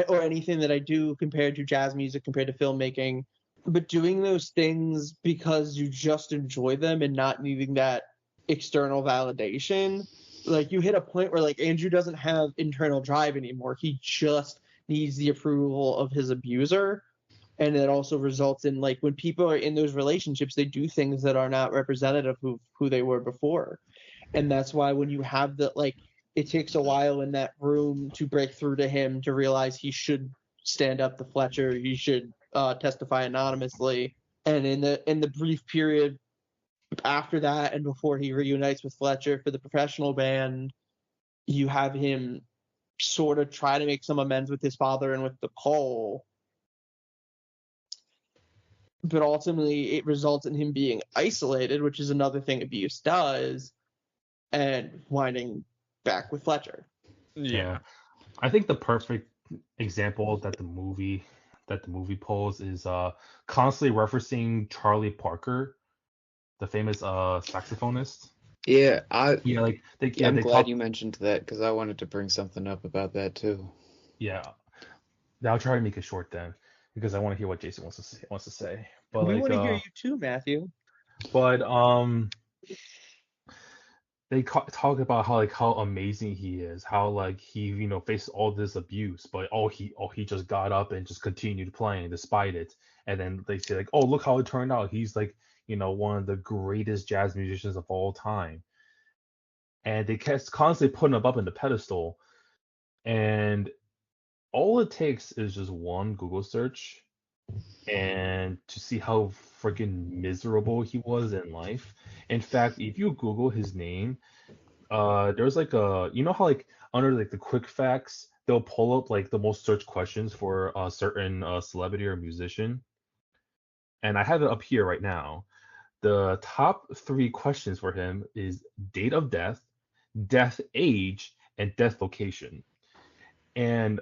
or anything that I do compared to jazz music, compared to filmmaking, but doing those things because you just enjoy them and not needing that external validation. Like, you hit a point where, like, Andrew doesn't have internal drive anymore. He just needs the approval of his abuser. And it also results in, like, when people are in those relationships, they do things that are not representative of who they were before. And that's why when you have the, like, it takes a while in that room to break through to him to realize he should stand up to Fletcher, he should testify anonymously. And in the brief period after that and before he reunites with Fletcher for the professional band, you have him sort of try to make some amends with his father and with the Cole. But ultimately, it results in him being isolated, which is another thing abuse does, and winding back with Fletcher. Yeah. I think the perfect example that the movie pulls is constantly referencing Charlie Parker, the famous saxophonist. Yeah, Like I'm they glad talk. you mentioned that because I wanted to bring something up about that too. Yeah, I'll try to make it short then, because I want to hear what Jason wants to say. But We like, want to hear you too, Matthew. but they talk about how amazing he is, how like he faced all this abuse, but he just got up and just continued playing despite it. And then they say like, oh, look how it turned out. He's like one of the greatest jazz musicians of all time. And they kept constantly putting him up in the pedestal. And all it takes is just one Google search and to see how freaking miserable he was in life. In fact, if you Google his name, there's like how like under like the quick facts they'll pull up like the most searched questions for a certain celebrity or musician, and I have it up here right now. The top 3 questions for him is date of death, death age, and death location. And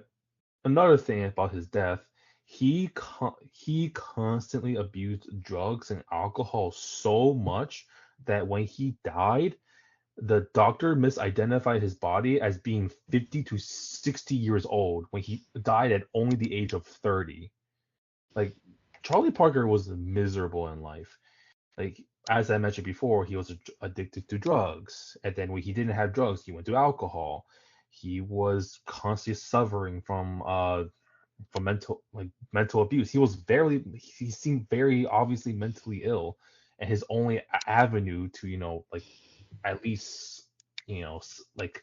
another thing about his death, he constantly abused drugs and alcohol so much that when he died, the doctor misidentified his body as being 50 to 60 years old when he died at only the age of 30. Like, Charlie Parker was miserable in life. Like, as I mentioned before, he was addicted to drugs. And then when he didn't have drugs, he went to alcohol. He was constantly suffering from mental abuse. He seemed very obviously mentally ill, and his only avenue to like at least like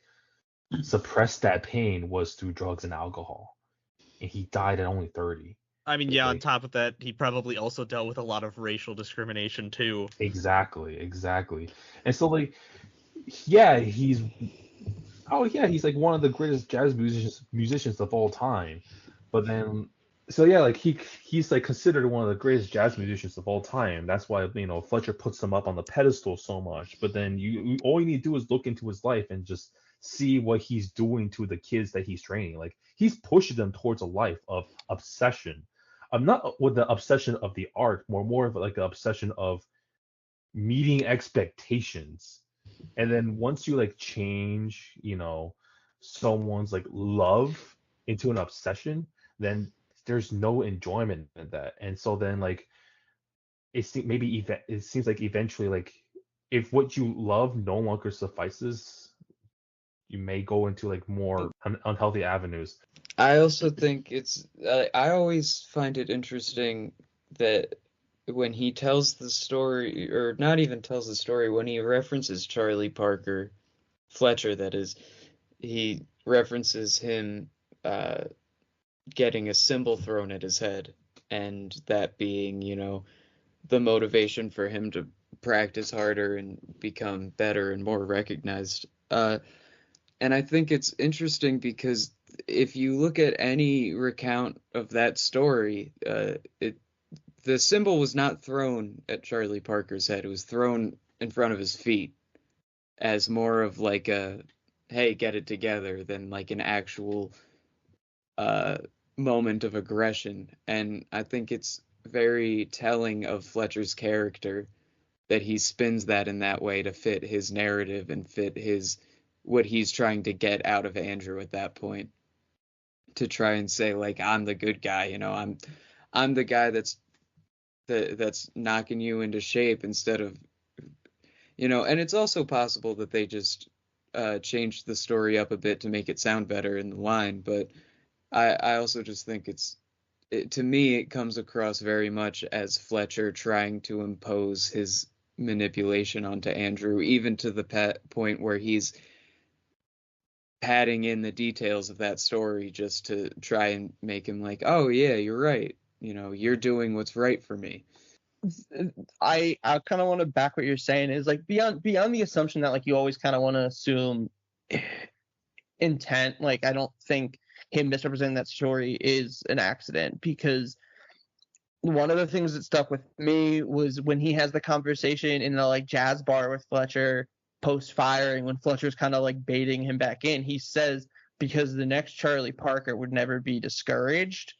suppress that pain was through drugs and alcohol. And he died at only 30. I mean, yeah, on Like, top of that, he probably also dealt with a lot of racial discrimination too. exactly. And so like, yeah, he's he's like one of the greatest jazz musicians of all time. But then, so yeah, like he's like considered one of the greatest jazz musicians of all time. That's why Fletcher puts him up on the pedestal so much. But then all you need to do is look into his life and just see what he's doing to the kids that he's training. Like, he's pushing them towards a life of obsession. I'm not with the obsession of the art, more of like an obsession of meeting expectations. And then once you like change someone's like love into an obsession, then there's no enjoyment in that. And so then like it seems like eventually, like, if what you love no longer suffices, you may go into like more unhealthy avenues. I also think I always find it interesting that when he tells the story, or not even tells the story, when he references Charlie Parker, Fletcher, that is, he references him getting a cymbal thrown at his head, and that being, the motivation for him to practice harder and become better and more recognized. And I think it's interesting because if you look at any recount of that story, the cymbal was not thrown at Charlie Parker's head. It was thrown in front of his feet as more of like a, hey, get it together, than like an actual moment of aggression. And I think it's very telling of Fletcher's character that he spins that in that way to fit his narrative and fit what he's trying to get out of Andrew at that point, to try and say, like, I'm the good guy, I'm the guy that's knocking you into shape instead of, and it's also possible that they just changed the story up a bit to make it sound better in the line, but I also just think to me, it comes across very much as Fletcher trying to impose his manipulation onto Andrew, even to the point where he's padding in the details of that story just to try and make him like, oh yeah, you're right. You're doing what's right for me. I kind of want to back what you're saying is like beyond the assumption that like you always kind of want to assume intent. Like I don't think him misrepresenting that story is an accident, because one of the things that stuck with me was when he has the conversation in the like jazz bar with Fletcher post firing, when Fletcher's kind of like baiting him back in. He says, because the next Charlie Parker would never be discouraged.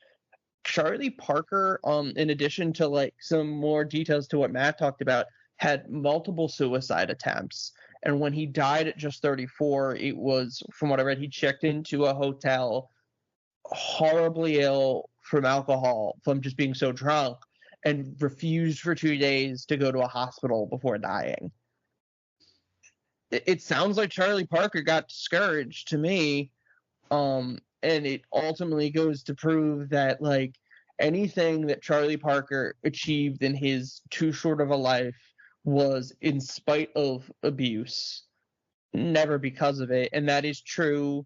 Charlie Parker, in addition to like some more details to what Matt talked about, had multiple suicide attempts. And when he died at just 34, it was, from what I read, he checked into a hotel horribly ill from alcohol, from just being so drunk, and refused for 2 days to go to a hospital before dying. It sounds like Charlie Parker got discouraged to me. And it ultimately goes to prove that like anything that Charlie Parker achieved in his too short of a life was in spite of abuse, never because of it. And that is true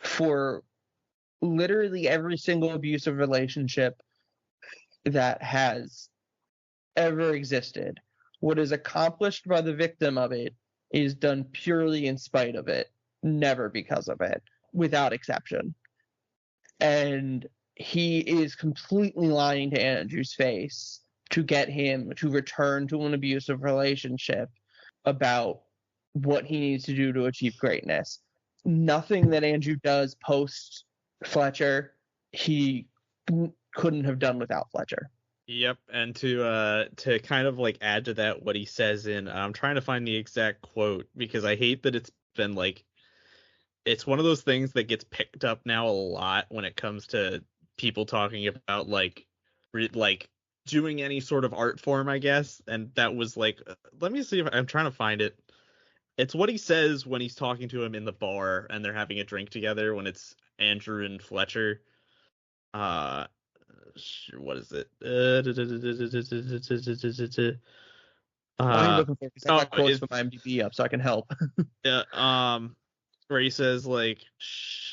for literally every single abusive relationship that has ever existed. What is accomplished by the victim of it is done purely in spite of it, never because of it, without exception. And he is completely lying to Andrew's face to get him to return to an abusive relationship about what he needs to do to achieve greatness. Nothing that Andrew does post Fletcher, he couldn't have done without Fletcher. Yep, and to kind of like add to that what he says in, I'm trying to find the exact quote because I hate that it's been like, it's one of those things that gets picked up now a lot when it comes to people talking about like doing any sort of art form, I guess. And that was like, let me see if I'm trying to find it. It's what he says when he's talking to him in the bar and they're having a drink together when it's Andrew and Fletcher. What is it? I'm looking for it because I got quotes from IMDb up so I can help. Where he says like,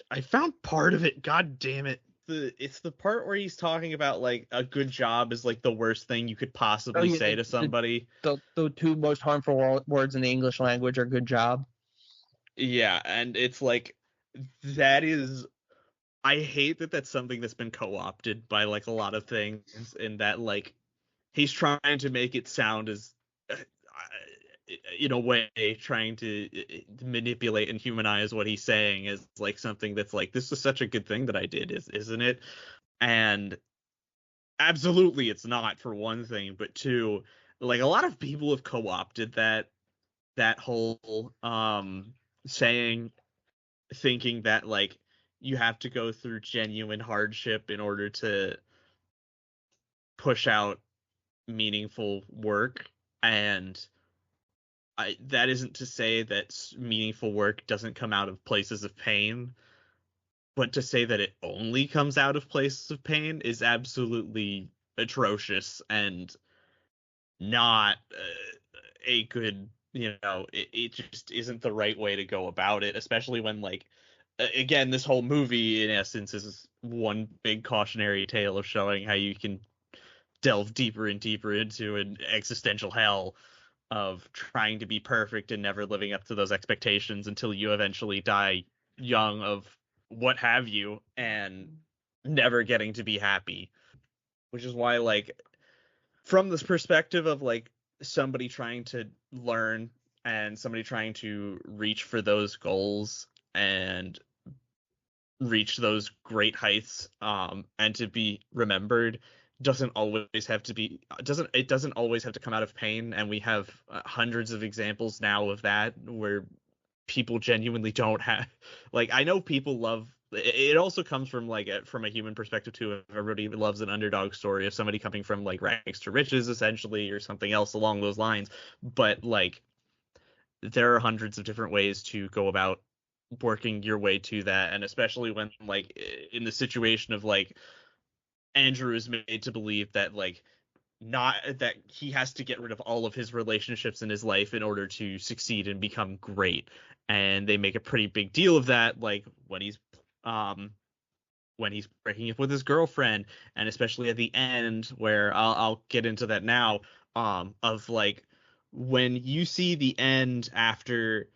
I found part of it. God damn it! It's the part where he's talking about like a good job is like the worst thing you could possibly say to somebody. The two most harmful words in the English language are "good job." Yeah, and it's like that is. I hate that that's something that's been co-opted by like a lot of things, in that like he's trying to make it sound as in a way trying to manipulate and humanize what he's saying as like something that's like, this is such a good thing that I did, isn't it? And absolutely it's not, for one thing, but two, like a lot of people have co-opted that whole saying, thinking that like you have to go through genuine hardship in order to push out meaningful work. And that isn't to say that meaningful work doesn't come out of places of pain, but to say that it only comes out of places of pain is absolutely atrocious and not a good, it just isn't the right way to go about it, especially when like, again, this whole movie in essence is one big cautionary tale of showing how you can delve deeper and deeper into an existential hell of trying to be perfect and never living up to those expectations until you eventually die young of what have you and never getting to be happy. Which is why, like, from this perspective of like somebody trying to learn and somebody trying to reach for those goals and reach those great heights, and to be remembered, doesn't always have to come out of pain, and we have hundreds of examples now of that where people genuinely don't have, like, I know people love it. Also comes from like from a human perspective too. Everybody loves an underdog story of somebody coming from like rags to riches essentially, or something else along those lines. But like, there are hundreds of different ways to go about working your way to that, and especially when like in the situation of like Andrew is made to believe that like not that he has to get rid of all of his relationships in his life in order to succeed and become great. And they make a pretty big deal of that, like um when he's breaking up with his girlfriend, and especially at the end where I'll get into that now, of like when you see the end after.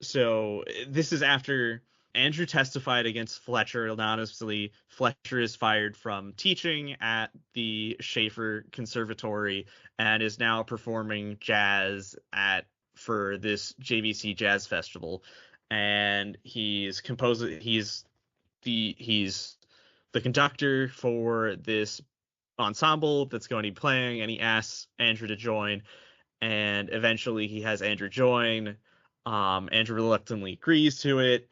So this is after Andrew testified against Fletcher anonymously. Fletcher is fired from teaching at the Schaefer Conservatory and is now performing jazz for this JVC Jazz Festival. And he's the conductor for this ensemble that's going to be playing, and he asks Andrew to join, and eventually he has Andrew join. Andrew reluctantly agrees to it,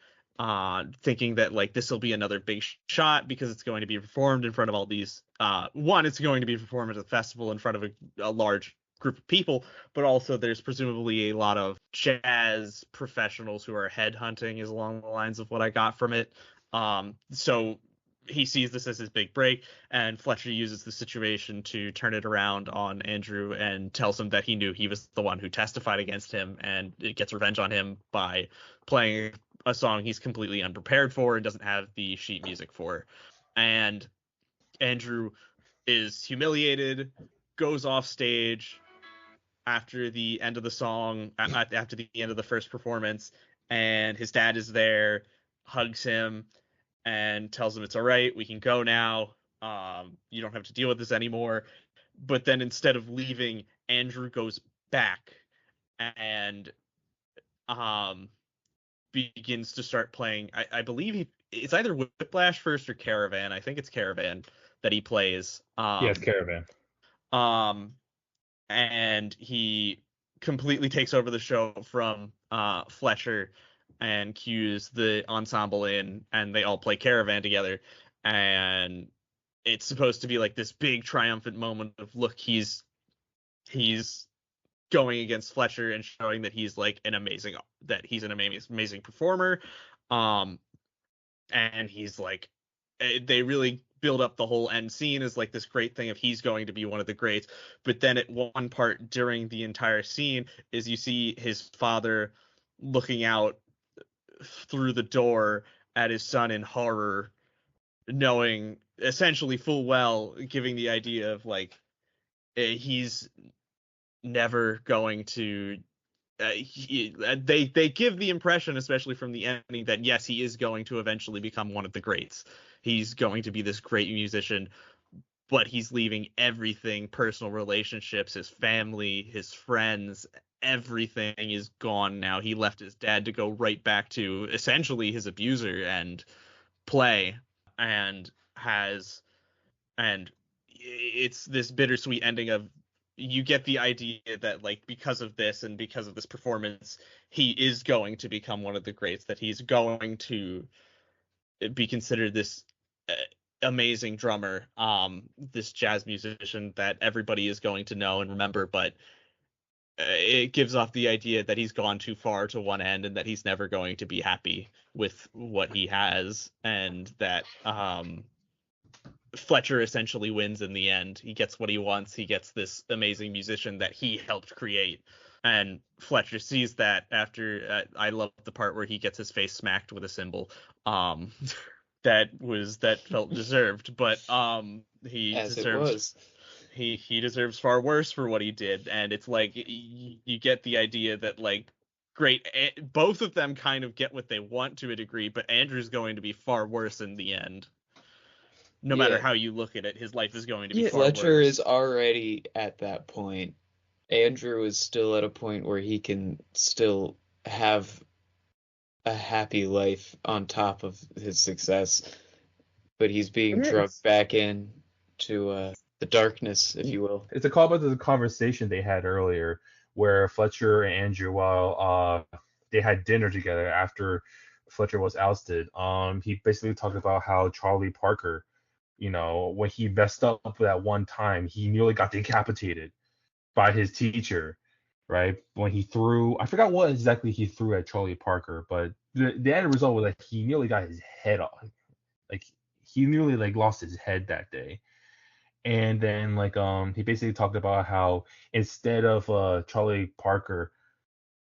thinking that like this will be another big shot because it's going to be performed in front of all these. It's going to be performed at a festival in front of a large group of people, but also there's presumably a lot of jazz professionals who are headhunting, is along the lines of what I got from it. So he sees this as his big break, and Fletcher uses the situation to turn it around on Andrew and tells him that he knew he was the one who testified against him, and it gets revenge on him by playing a song he's completely unprepared for and doesn't have the sheet music for. And Andrew is humiliated, goes off stage after the end of the song, after the end of the first performance, and his dad is there, hugs him, and tells him it's all right, we can go now. You don't have to deal with this anymore. But then instead of leaving, Andrew goes back and begins to start playing. I believe it's either Whiplash first or Caravan. I think it's Caravan that he plays. Yes, Caravan. And he completely takes over the show from Fletcher and cues the ensemble in, and they all play Caravan together. And it's supposed to be like this big triumphant moment of, look, he's going against Fletcher and showing that he's an amazing performer. And he's like, they really build up the whole end scene as like this great thing of he's going to be one of the greats. But then at one part during the entire scene is you see his father looking out through the door at his son in horror, knowing essentially full well, giving the idea of like he's never going to they give the impression, especially from the ending, that yes, he is going to eventually become one of the greats. He's going to be this great musician, but he's leaving everything, personal relationships, his family, his friends, everything is gone now. He left his dad to go right back to essentially his abuser and play, and it's this bittersweet ending of, you get the idea that like because of this and because of this performance, he is going to become one of the greats, that he's going to be considered this amazing drummer, this jazz musician that everybody is going to know and remember. But it gives off the idea that he's gone too far to one end and that he's never going to be happy with what he has, and that Fletcher essentially wins in the end. He gets what he wants. He gets this amazing musician that he helped create. And Fletcher sees that after I love the part where he gets his face smacked with a cymbal. That felt deserved, but he deserves far worse for what he did. And it's like you get the idea that like great, both of them kind of get what they want to a degree, but Andrew's going to be far worse in the end. No matter how you look at it, his life is going to be far Fletcher worse. is already at that point. Andrew is still at a point where he can still have a happy life on top of his success, but he's being drugged back in to The darkness, if you will. It's a callback to the conversation they had earlier, where Fletcher and Andrew, while they had dinner together after Fletcher was ousted, he basically talked about how Charlie Parker, when he messed up that one time, he nearly got decapitated by his teacher, right? When he threw, I forgot what exactly he threw at Charlie Parker, but the end result was that he nearly got his head off. Like he nearly lost his head that day. And then he basically talked about how instead of Charlie Parker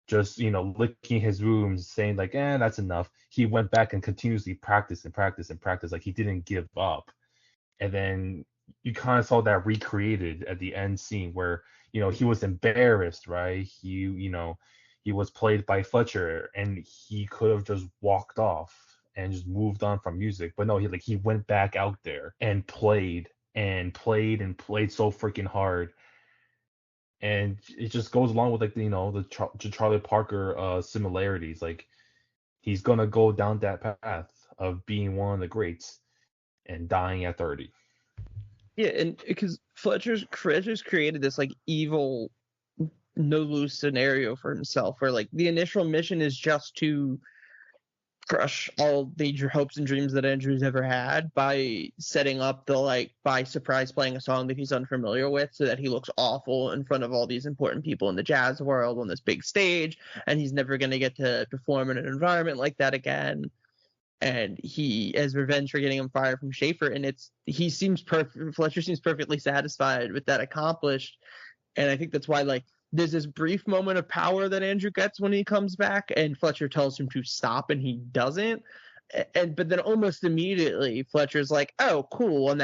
just licking his wounds, saying that's enough, he went back and continuously practiced and practiced and practiced, like he didn't give up. And then you kind of saw that recreated at the end scene where he was embarrassed, right? He was played by Fletcher, and he could have just walked off and just moved on from music, but no, he went back out there and played and played and played so freaking hard. And it just goes along with the Charlie Parker similarities. Like he's gonna go down that path of being one of the greats and dying at 30. Yeah, and because Fletcher's created this evil no lose scenario for himself, where the initial mission is just to crush all the hopes and dreams that Andrew's ever had by setting up by surprise playing a song that he's unfamiliar with, so that he looks awful in front of all these important people in the jazz world on this big stage, and he's never going to get to perform in an environment like that again. And he, as revenge for getting him fired from Schaefer, and Fletcher seems perfectly satisfied with that accomplished. And I think that's why there's this brief moment of power that Andrew gets when he comes back, and Fletcher tells him to stop, and he doesn't. But then almost immediately Fletcher's like, oh, cool. Well,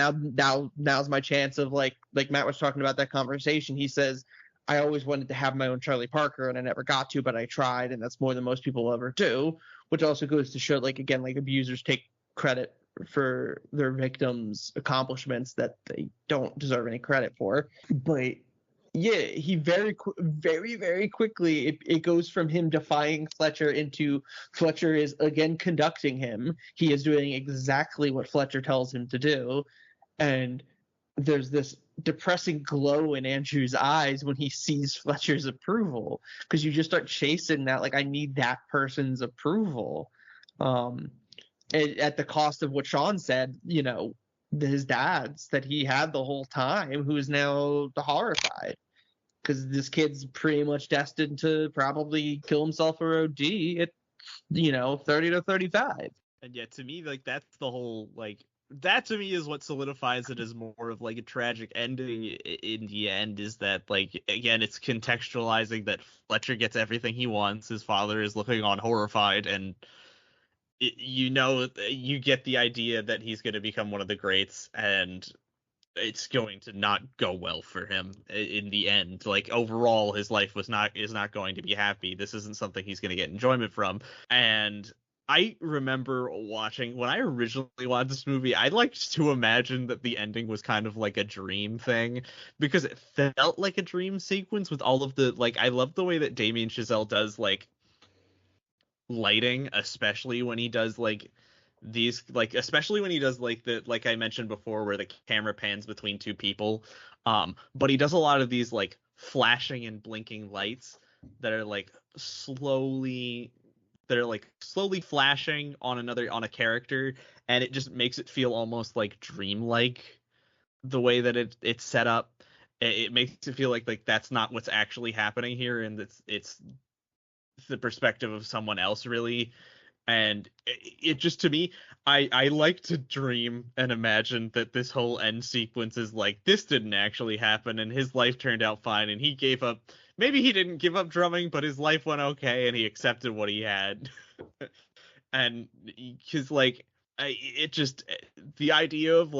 now's my chance of like Matt was talking about that conversation. He says, I always wanted to have my own Charlie Parker, and I never got to, but I tried, and that's more than most people ever do. Which also goes to show, again, abusers take credit for their victims' accomplishments that they don't deserve any credit for. But yeah, he very, very quickly, it goes from him defying Fletcher into Fletcher is again conducting him. He is doing exactly what Fletcher tells him to do. And there's this depressing glow in Andrew's eyes when he sees Fletcher's approval, because you just start chasing that, I need that person's approval, at the cost of what Sean said, his dad's that he had the whole time, who is now horrified because this kid's pretty much destined to probably kill himself or OD at 30 to 35. And yeah, to me, that's the whole that to me is what solidifies it as more of a tragic ending in the end, is that again, it's contextualizing that Fletcher gets everything he wants. His father is looking on horrified, and you get the idea that he's going to become one of the greats, and it's going to not go well for him in the end. Overall, his life is not going to be happy. This isn't something he's going to get enjoyment from. And I remember when I originally watched this movie, I liked to imagine that the ending was kind of like a dream thing, because it felt like a dream sequence with all of the, I love the way that Damien Chazelle does, lighting, especially when he does, especially when he does, the, I mentioned before, where the camera pans between two people, but he does a lot of these, flashing and blinking lights that are, slowly flashing on a character, and it just makes it feel almost dreamlike the way that it's set up. It makes it feel like that's not what's actually happening here, and it's the perspective of someone else, really. And it just, to me, I like to dream and imagine that this whole end sequence is this didn't actually happen, and his life turned out fine, and he gave up. Maybe he didn't give up drumming, but his life went okay, and he accepted what he had. And because the idea of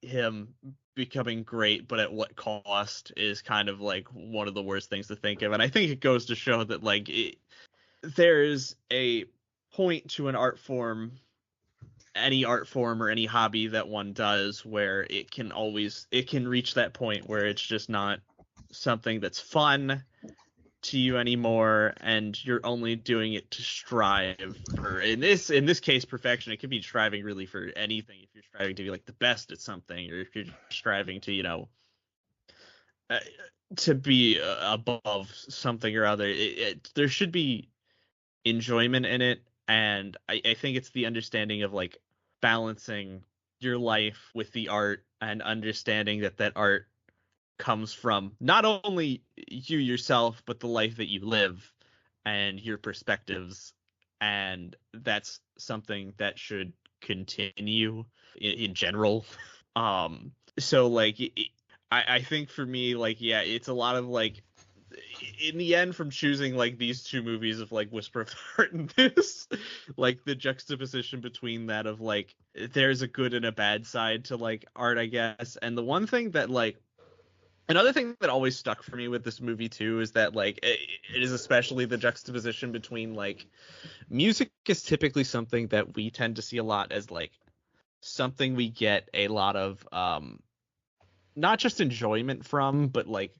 him becoming great, but at what cost, is kind of one of the worst things to think of. And I think it goes to show that there's a point to an art form, any art form or any hobby that one does, where it can reach that point where it's just not something that's fun to you anymore, and you're only doing it to strive for, in this case, perfection. It could be striving really for anything. If you're striving to be the best at something, or if you're striving to to be above something or other. There should be enjoyment in it, and I think it's the understanding of like balancing your life with the art and understanding that art comes from not only you yourself but the life that you live and your perspectives, and that's something that should continue in general. So like I think for me, like, yeah, it's a lot of like, in the end, from choosing like these two movies of like Whisper of the Heart and this, like the juxtaposition between that of like there's a good and a bad side to like art, I guess. And the one thing that like another thing that always stuck for me with this movie too is that like it is especially the juxtaposition between like music is typically something that we tend to see a lot as like something we get a lot of not just enjoyment from, but like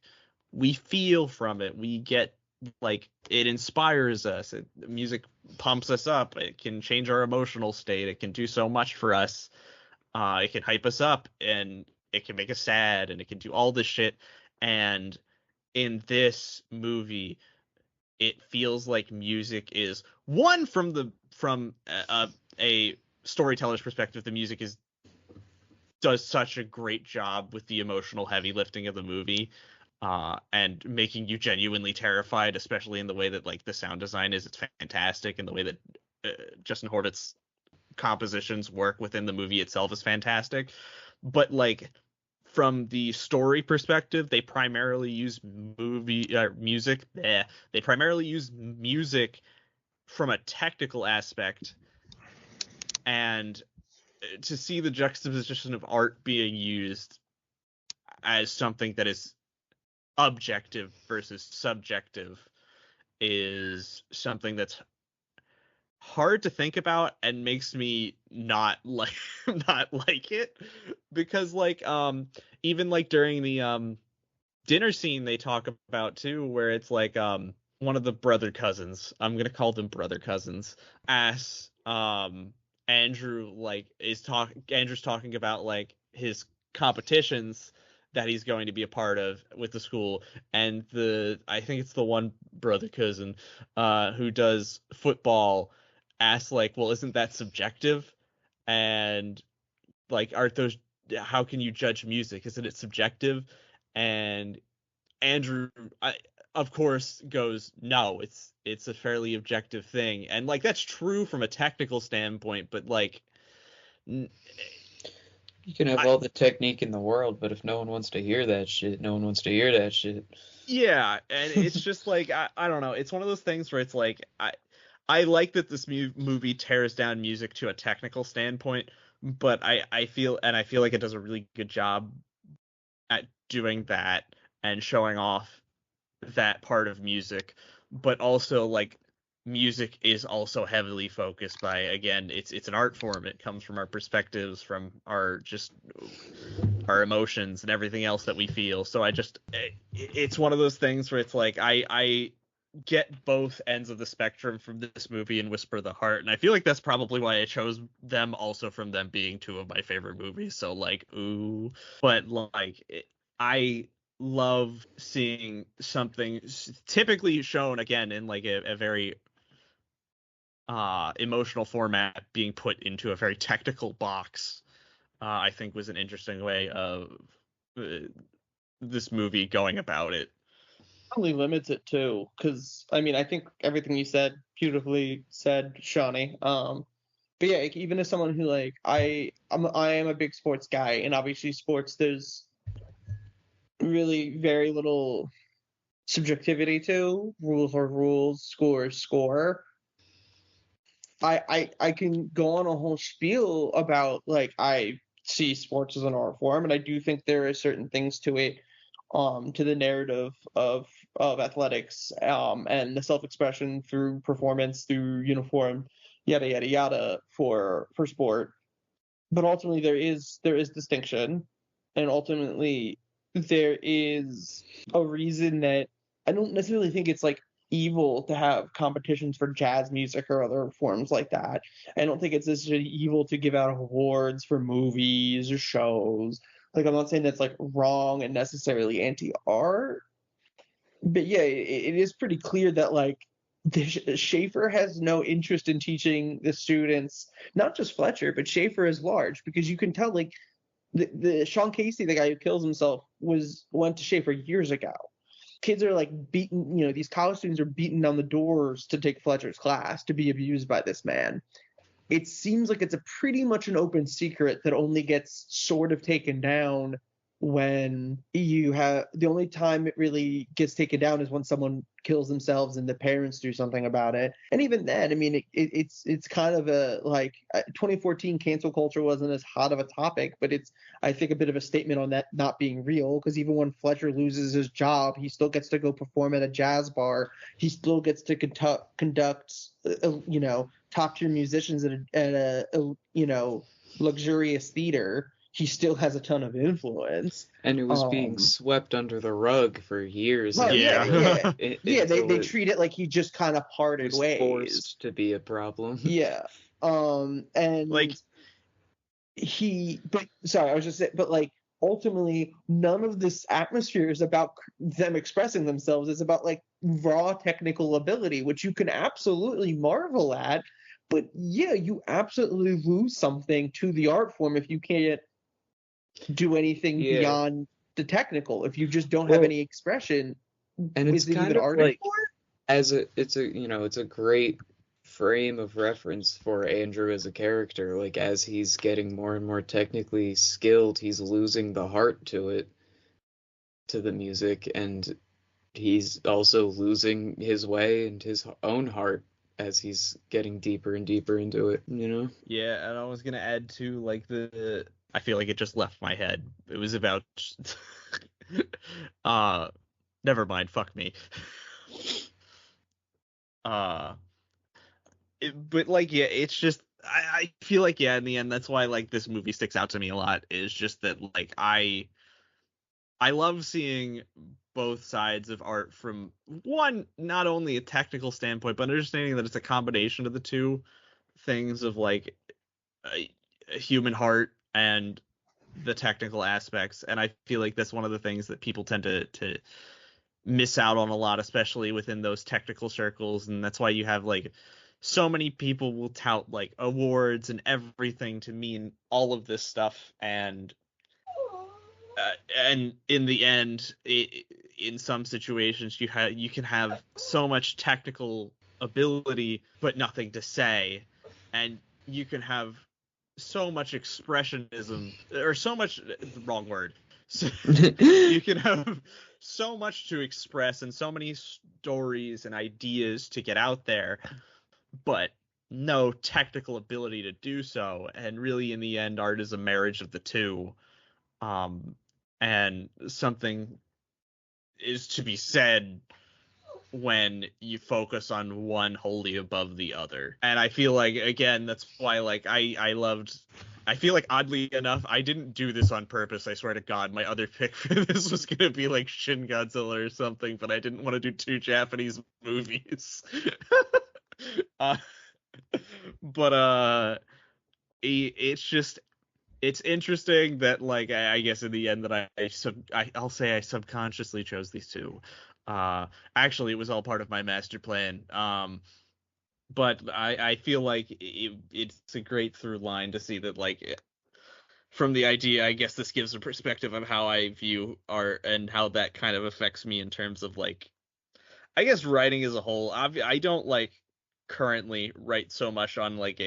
we feel from it. We get like it inspires us. Music pumps us up. It can change our emotional state. It can do so much for us. It can hype us up, and it can make us sad, and it can do all this shit. And in this movie, it feels like music is one from a storyteller's perspective. The music does such a great job with the emotional heavy lifting of the movie, and making you genuinely terrified, especially in the way that like the sound design is. It's fantastic, and the way that Justin Horvitz compositions work within the movie itself is fantastic. But like from the story perspective, they primarily use music. They primarily use music from a technical aspect, and to see the juxtaposition of art being used as something that is objective versus subjective is something that's hard to think about and makes me not like it, because like even like during the dinner scene they talk about too, where it's like one of the brother cousins, I'm gonna call them brother cousins, asks Andrew, like Andrew's talking about like his competitions that he's going to be a part of with the school, and I think it's the one brother cousin who does football asks like, well, isn't that subjective? And like, aren't those, how can you judge music? Isn't it subjective? And Andrew, of course, goes, no, it's a fairly objective thing. And like that's true from a technical standpoint, but like you can have all the technique in the world, but if no one wants to hear that shit, no one wants to hear that shit. Yeah, and it's just like I don't know. It's one of those things where it's like I like that this movie tears down music to a technical standpoint, but I feel like it does a really good job at doing that and showing off that part of music, but also like music is also heavily focused by, again, it's an art form. It comes from our perspectives, from our emotions and everything else that we feel. So it's one of those things where it's like I get both ends of the spectrum from this movie and Whisper of the Heart, and I feel like that's probably why I chose them, also from them being two of my favorite movies. So like, ooh, but like I love seeing something typically shown again in like a very emotional format being put into a very technical box. I think was an interesting way of this movie going about it. Probably limits it too, because I mean I think everything you said beautifully said, Shawnee. But yeah, like, even as someone who like I am a big sports guy, and obviously sports there's really very little subjectivity to. Rules are rules, score is score. I can go on a whole spiel about like I see sports as an art form, and I do think there are certain things to it, to the narrative of athletics, and the self-expression through performance, through uniform, yada yada yada for sport. But ultimately there is distinction, and ultimately there is a reason that I don't necessarily think it's like evil to have competitions for jazz music or other forms like that. I don't think it's necessarily evil to give out awards for movies or shows. Like, I'm not saying that's like wrong and necessarily anti-art, but yeah, it is pretty clear that like Schaefer has no interest in teaching the students, not just Fletcher, but Schaefer is large, because you can tell like the Sean Casey, the guy who kills himself, went to Schaefer years ago. Kids are like beaten, these college students are beating down the doors to take Fletcher's class, to be abused by this man. It seems like it's a pretty much an open secret that only gets sort of taken down when you have the only time it really gets taken down is when someone kills themselves and the parents do something about it. And even then, I mean, it's kind of a like 2014 cancel culture wasn't as hot of a topic, but it's, I think, a bit of a statement on that not being real, because even when Fletcher loses his job, he still gets to go perform at a jazz bar. He still gets to conduct top tier musicians at a luxurious theater. He still has a ton of influence. And it was being swept under the rug for years. Well, Yeah. They treat it like he just kind of parted ways. Forced to be a problem. Yeah. And Like, I was just saying, but like ultimately none of this atmosphere is about them expressing themselves. It's about like raw technical ability, which you can absolutely marvel at. But yeah, you absolutely lose something to the art form if you can't do anything beyond the technical. If you just don't have any expression, and it's kind of like it's a great frame of reference for Andrew as a character. Like, as he's getting more and more technically skilled, he's losing the heart to the music, and he's also losing his way and his own heart as he's getting deeper and deeper into it, Yeah, and I was gonna add to like I feel like it just left my head. It was about never mind, fuck me. But like, yeah, it's just I feel like, yeah, in the end, that's why like this movie sticks out to me a lot, is just that like I love seeing both sides of art from one, not only a technical standpoint, but understanding that it's a combination of the two things of like a human heart and the technical aspects. And I feel like that's one of the things that people tend to miss out on a lot, especially within those technical circles. And that's why you have like so many people will tout like awards and everything to mean all of this stuff, and in the end, in some situations, you can have so much technical ability but nothing to say, and you can have so much expressionism, or so much, wrong word. So, you can have so much to express and so many stories and ideas to get out there, but no technical ability to do so. And really, in the end, art is a marriage of the two. And something is to be said when you focus on one wholly above the other. And I feel like, again, that's why like I feel like, oddly enough, I didn't do this on purpose. I swear to God, my other pick for this was going to be like Shin Godzilla or something, but I didn't want to do two Japanese movies. It's just, it's interesting that like I guess in the end that I'll say I subconsciously chose these two. Actually, it was all part of my master plan. But I feel like it's a great through line to see that like from the idea, I guess this gives a perspective of how I view art and how that kind of affects me in terms of like, I guess, writing as a whole. I don't like currently write so much on like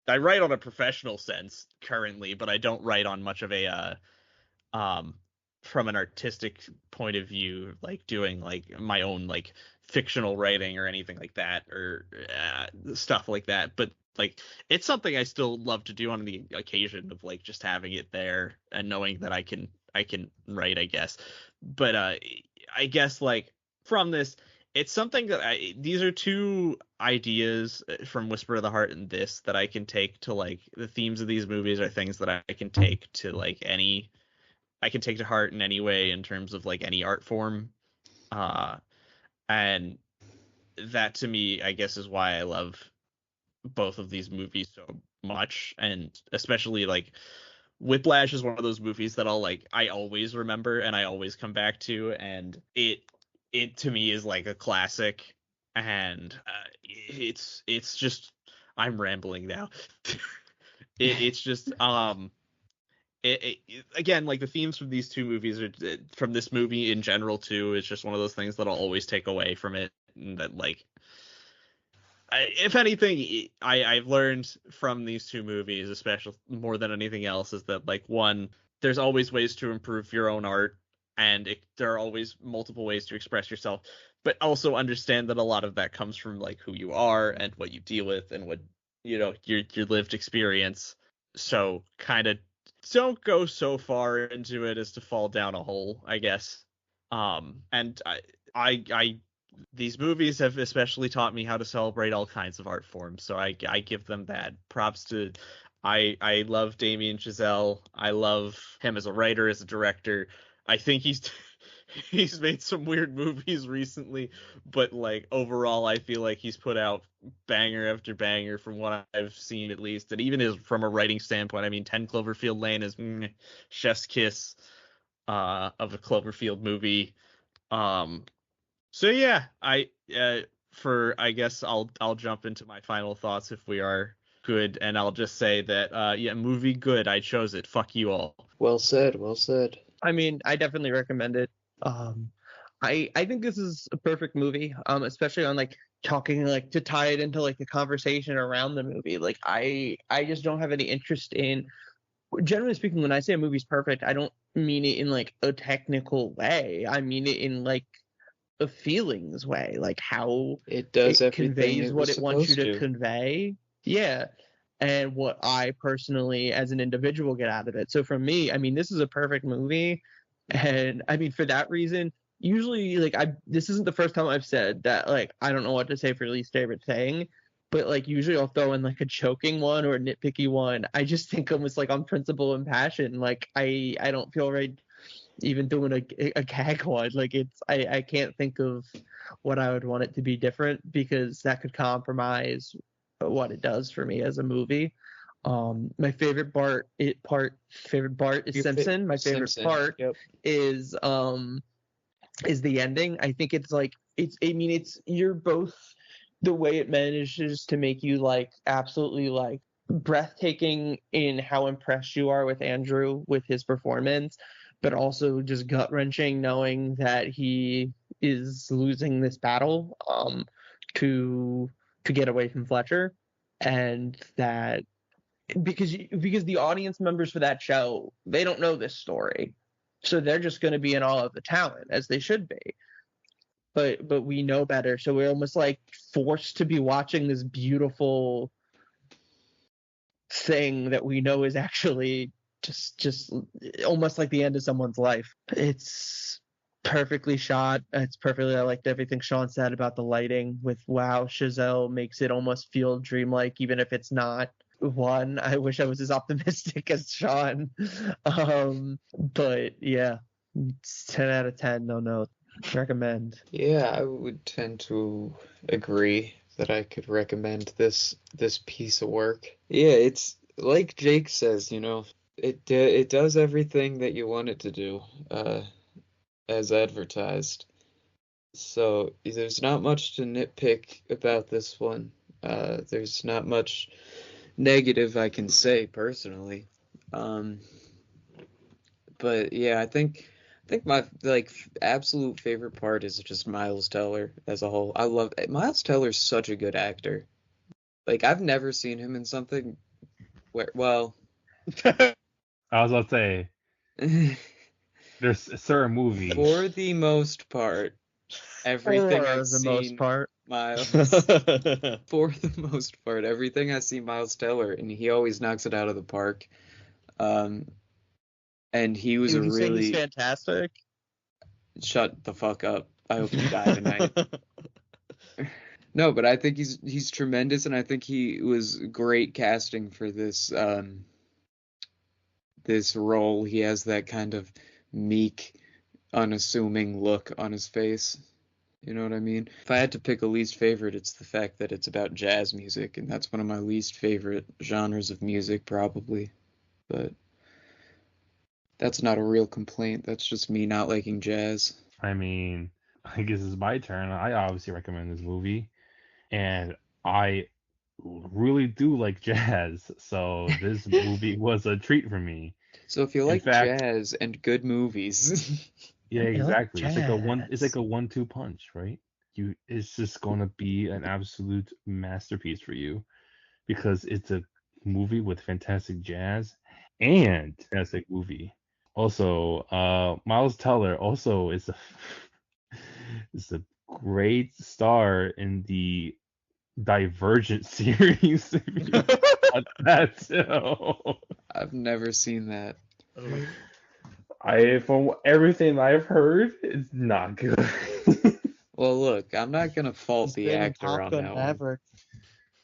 I write on a professional sense currently, but I don't write on much of a from an artistic point of view, like doing like my own like fictional writing or anything like that, or stuff like that. But like, it's something I still love to do on the occasion of like just having it there and knowing that I can write, I guess. But I guess like from this, it's something that these are two ideas from Whisper of the Heart and this that I can take to like the themes of these movies are things that I can take to like I can take to heart in any way in terms of like any art form. And that to me, I guess, is why I love both of these movies so much. And especially like Whiplash is one of those movies that I always remember and I always come back to, and it to me is like a classic, and it's just, I'm rambling now. It's just again, like the themes from these two movies are, from this movie in general too, is just one of those things that I'll always take away from it, and that like, if anything, I've learned from these two movies, especially more than anything else, is that like, one, there's always ways to improve your own art, and there are always multiple ways to express yourself, but also understand that a lot of that comes from like who you are and what you deal with and what, your lived experience. So kind of don't go so far into it as to fall down a hole, I guess. And I these movies have especially taught me how to celebrate all kinds of art forms, so I give them that. Props to, I love Damien Chazelle. I love him as a writer, as a director. I think he's he's made some weird movies recently, but like overall I feel like he's put out banger after banger from what I've seen, at least. And even from a writing standpoint, I mean, 10 Cloverfield Lane is chef's kiss of a Cloverfield movie. So yeah, I guess I'll jump into my final thoughts if we are good, and I'll just say that yeah, movie good. I chose it. Fuck you all. Well said, well said. I mean, I definitely recommend it. I think this is a perfect movie, especially on like talking, like to tie it into like the conversation around the movie. Like I just don't have any interest in, generally speaking, when I say a movie's perfect, I don't mean it in like a technical way. I mean it in like a feelings way, like how It does it everything conveys it what was it wants you supposed to to. convey. Yeah. And what I personally, as an individual, get out of it. So for me, I mean, this is a perfect movie. And I mean, for that reason, usually, like, this isn't the first time I've said that, like, I don't know what to say for least favorite thing. But, like, usually I'll throw in, like, a choking one or a nitpicky one. I just think almost, like, on principle and passion. Like, I don't feel right even doing a gag one. Like, I can't think of what I would want it to be different, because that could compromise what it does for me as a movie. My favorite part is Simpson. My favorite Simpson. part Yep. is the ending. I think it's like, it's you're both, the way it manages to make you like absolutely like breathtaking in how impressed you are with Andrew with his performance, but also just gut wrenching knowing that he is losing this battle to get away from Fletcher, and that because the audience members for that show, they don't know this story, so they're just going to be in awe of the talent, as they should be. But we know better, so we're almost like forced to be watching this beautiful thing that we know is actually just almost like the end of someone's life. It's perfectly shot. It's perfectly, I liked everything Sean said about the lighting. With wow, Chazelle makes it almost feel dreamlike, even if it's not. One, I wish I was as optimistic as Sean. But yeah, it's 10 out of 10. No, recommend. Yeah, I would tend to agree that I could recommend this piece of work. Yeah, it's like Jake says, it does everything that you want it to do, as advertised. So there's not much to nitpick about this one. There's not much negative I can say personally. But yeah, I think my like absolute favorite part is just Miles Teller as a whole. I love Miles Teller's such a good actor. Like I've never seen him in something where, well, I was about to say, there's a certain movie. for the most part, everything I've seen Miles for the most part, everything I see Miles Teller, and he always knocks it out of the park. And he was Dude, a he's really fantastic. Shut the fuck up. I hope you die tonight. No, but I think he's tremendous, and I think he was great casting for this this role. He has that kind of meek, unassuming look on his face. You know what I mean? If I had to pick a least favorite, it's the fact that it's about jazz music, and that's one of my least favorite genres of music, probably. But That's not a real complaint. That's just me not liking jazz. I mean, I guess it's my turn. I obviously recommend this movie, and I really do like jazz, so this movie was a treat for me. So if you In like fact, jazz and good movies, yeah, I like exactly. It's like jazz. a 1-2 punch, right? It's just gonna be an absolute masterpiece for you because it's a movie with fantastic jazz and fantastic movie. Also, Miles Teller also is a is a great star in the Divergent series. If you watch that too. I've never seen that. From everything I've heard, it's not good. Well, look, I'm not gonna fault He's the been in actor Top on Gun that one. Maverick.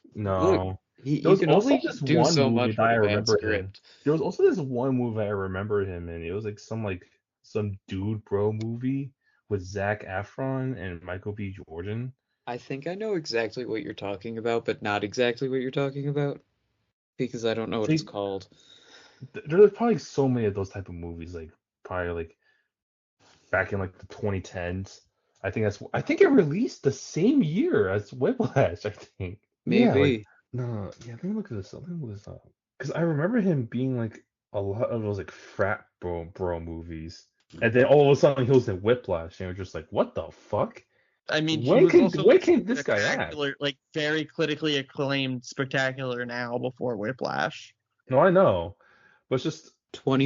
Look, No. There you was can also only this do one so movie much that with I a bad remember him. script. There was also this one movie I remember him in. It was like some dude bro movie with Zac Efron and Michael B. Jordan. I think I know exactly what you're talking about, but not exactly what you're talking about because I don't know what it's See, called. there's probably so many of those type of movies, like probably like back in like the 2010s. I think it released the same year as Whiplash, I think. Yeah, like Maybe. no, yeah, let me look at this. Let me look this up. Because I remember him being like a lot of those like frat bro movies. And then all of a sudden he was in Whiplash, and you're just like, what the fuck? I mean, he was also When like can this guy act? spectacular, like very critically acclaimed, Spectacular Now before Whiplash. No, I know, but it's just he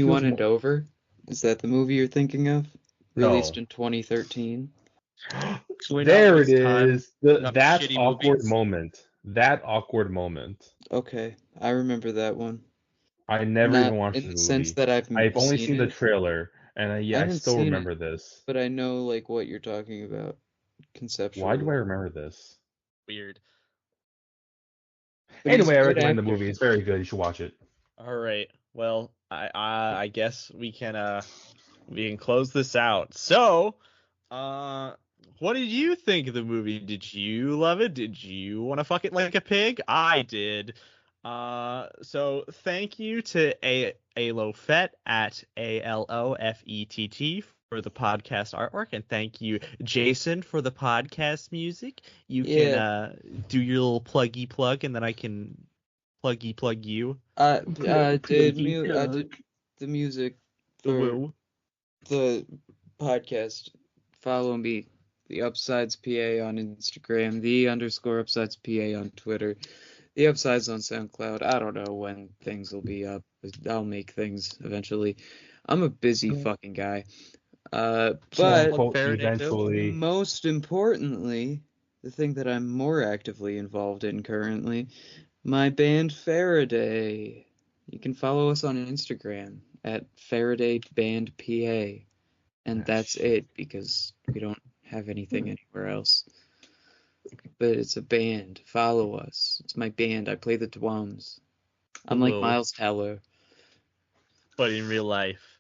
was 21 and Over? Is that the movie you're thinking of? Released no. in 2013? So we don't There it waste time is. on That shitty awkward movies. moment. That awkward moment. Okay, I remember that one. I never Not even watched in this the sense movie. that I've I've only seen seen the it. trailer, and I I haven't still seen it, remember this. but I know like what you're talking about Why conceptually. do I remember this? Weird. But he's a Anyway, I good recommend the actor. movie. It's very good. You should watch it. All right. Well, I guess we can close this out. So, what did you think of the movie? Did you love it? Did you want to fuck it like a pig? I did. So thank you to Alofet at ALOFETT for the podcast artwork, and thank you, Jason, for the podcast music. You can Yeah. do your little pluggy plug, and then I can pluggy plug you. I did Pluggy I did plug. the music The for woo. the podcast. Follow me, the Upsides PA on Instagram, the underscore Upsides PA on Twitter, the Upsides on SoundCloud. I don't know when things will be up. I'll make things eventually. I'm a busy fucking guy. Quote But unquote Faraday too? eventually. most importantly, the thing that I'm more actively involved in currently, my band Faraday. You can follow us on Instagram at Faraday Band PA. And that's it because we don't have anything anywhere else. But it's a band. Follow us. It's my band. I play the drums. I'm like Whoa. Miles Teller. But in real life.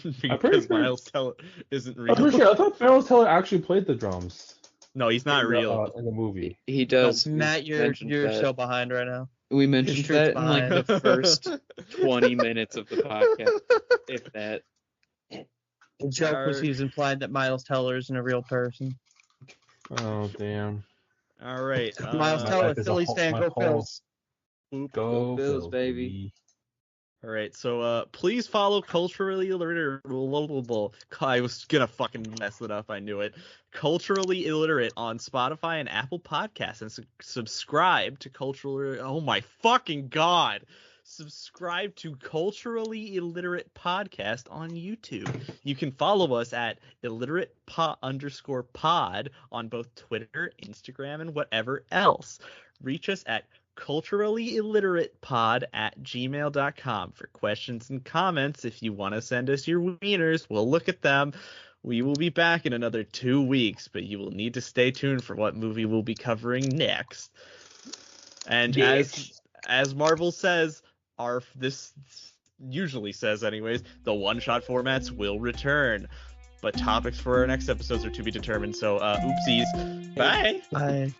I'm pretty Because sure. Miles Teller isn't I'm real. pretty sure. I thought Miles Teller actually played the drums No, he's not real. in the movie. He does. Matt, We you're mentioned that. so behind right now. We mentioned Your that in like behind. the first 20 minutes of the podcast, if that. The joke was he was implying that Miles Teller isn't a real person. Oh damn. All right. Miles My Teller, life is a Phillies whole- fan, my go whole- Phils. Go Bills, Bills, baby. All right. So please follow Culturally Illiterate. I was gonna fucking mess it up. I knew it. Culturally Illiterate on Spotify and Apple Podcasts, and subscribe to Culturally. Oh my fucking god! Subscribe to Culturally Illiterate Podcast on YouTube. You can follow us at illiterate_pod on both Twitter, Instagram, and whatever else. Reach us at culturallyilliteratepod@gmail.com for questions and comments. If you want to send us your wieners, we'll look at them. We will be back in another 2 weeks, but you will need to stay tuned for what movie we'll be covering next. And as Marvel says, this usually says anyways, the one-shot formats will return. But topics for our next episodes are to be determined, so oopsies. Bye! Bye.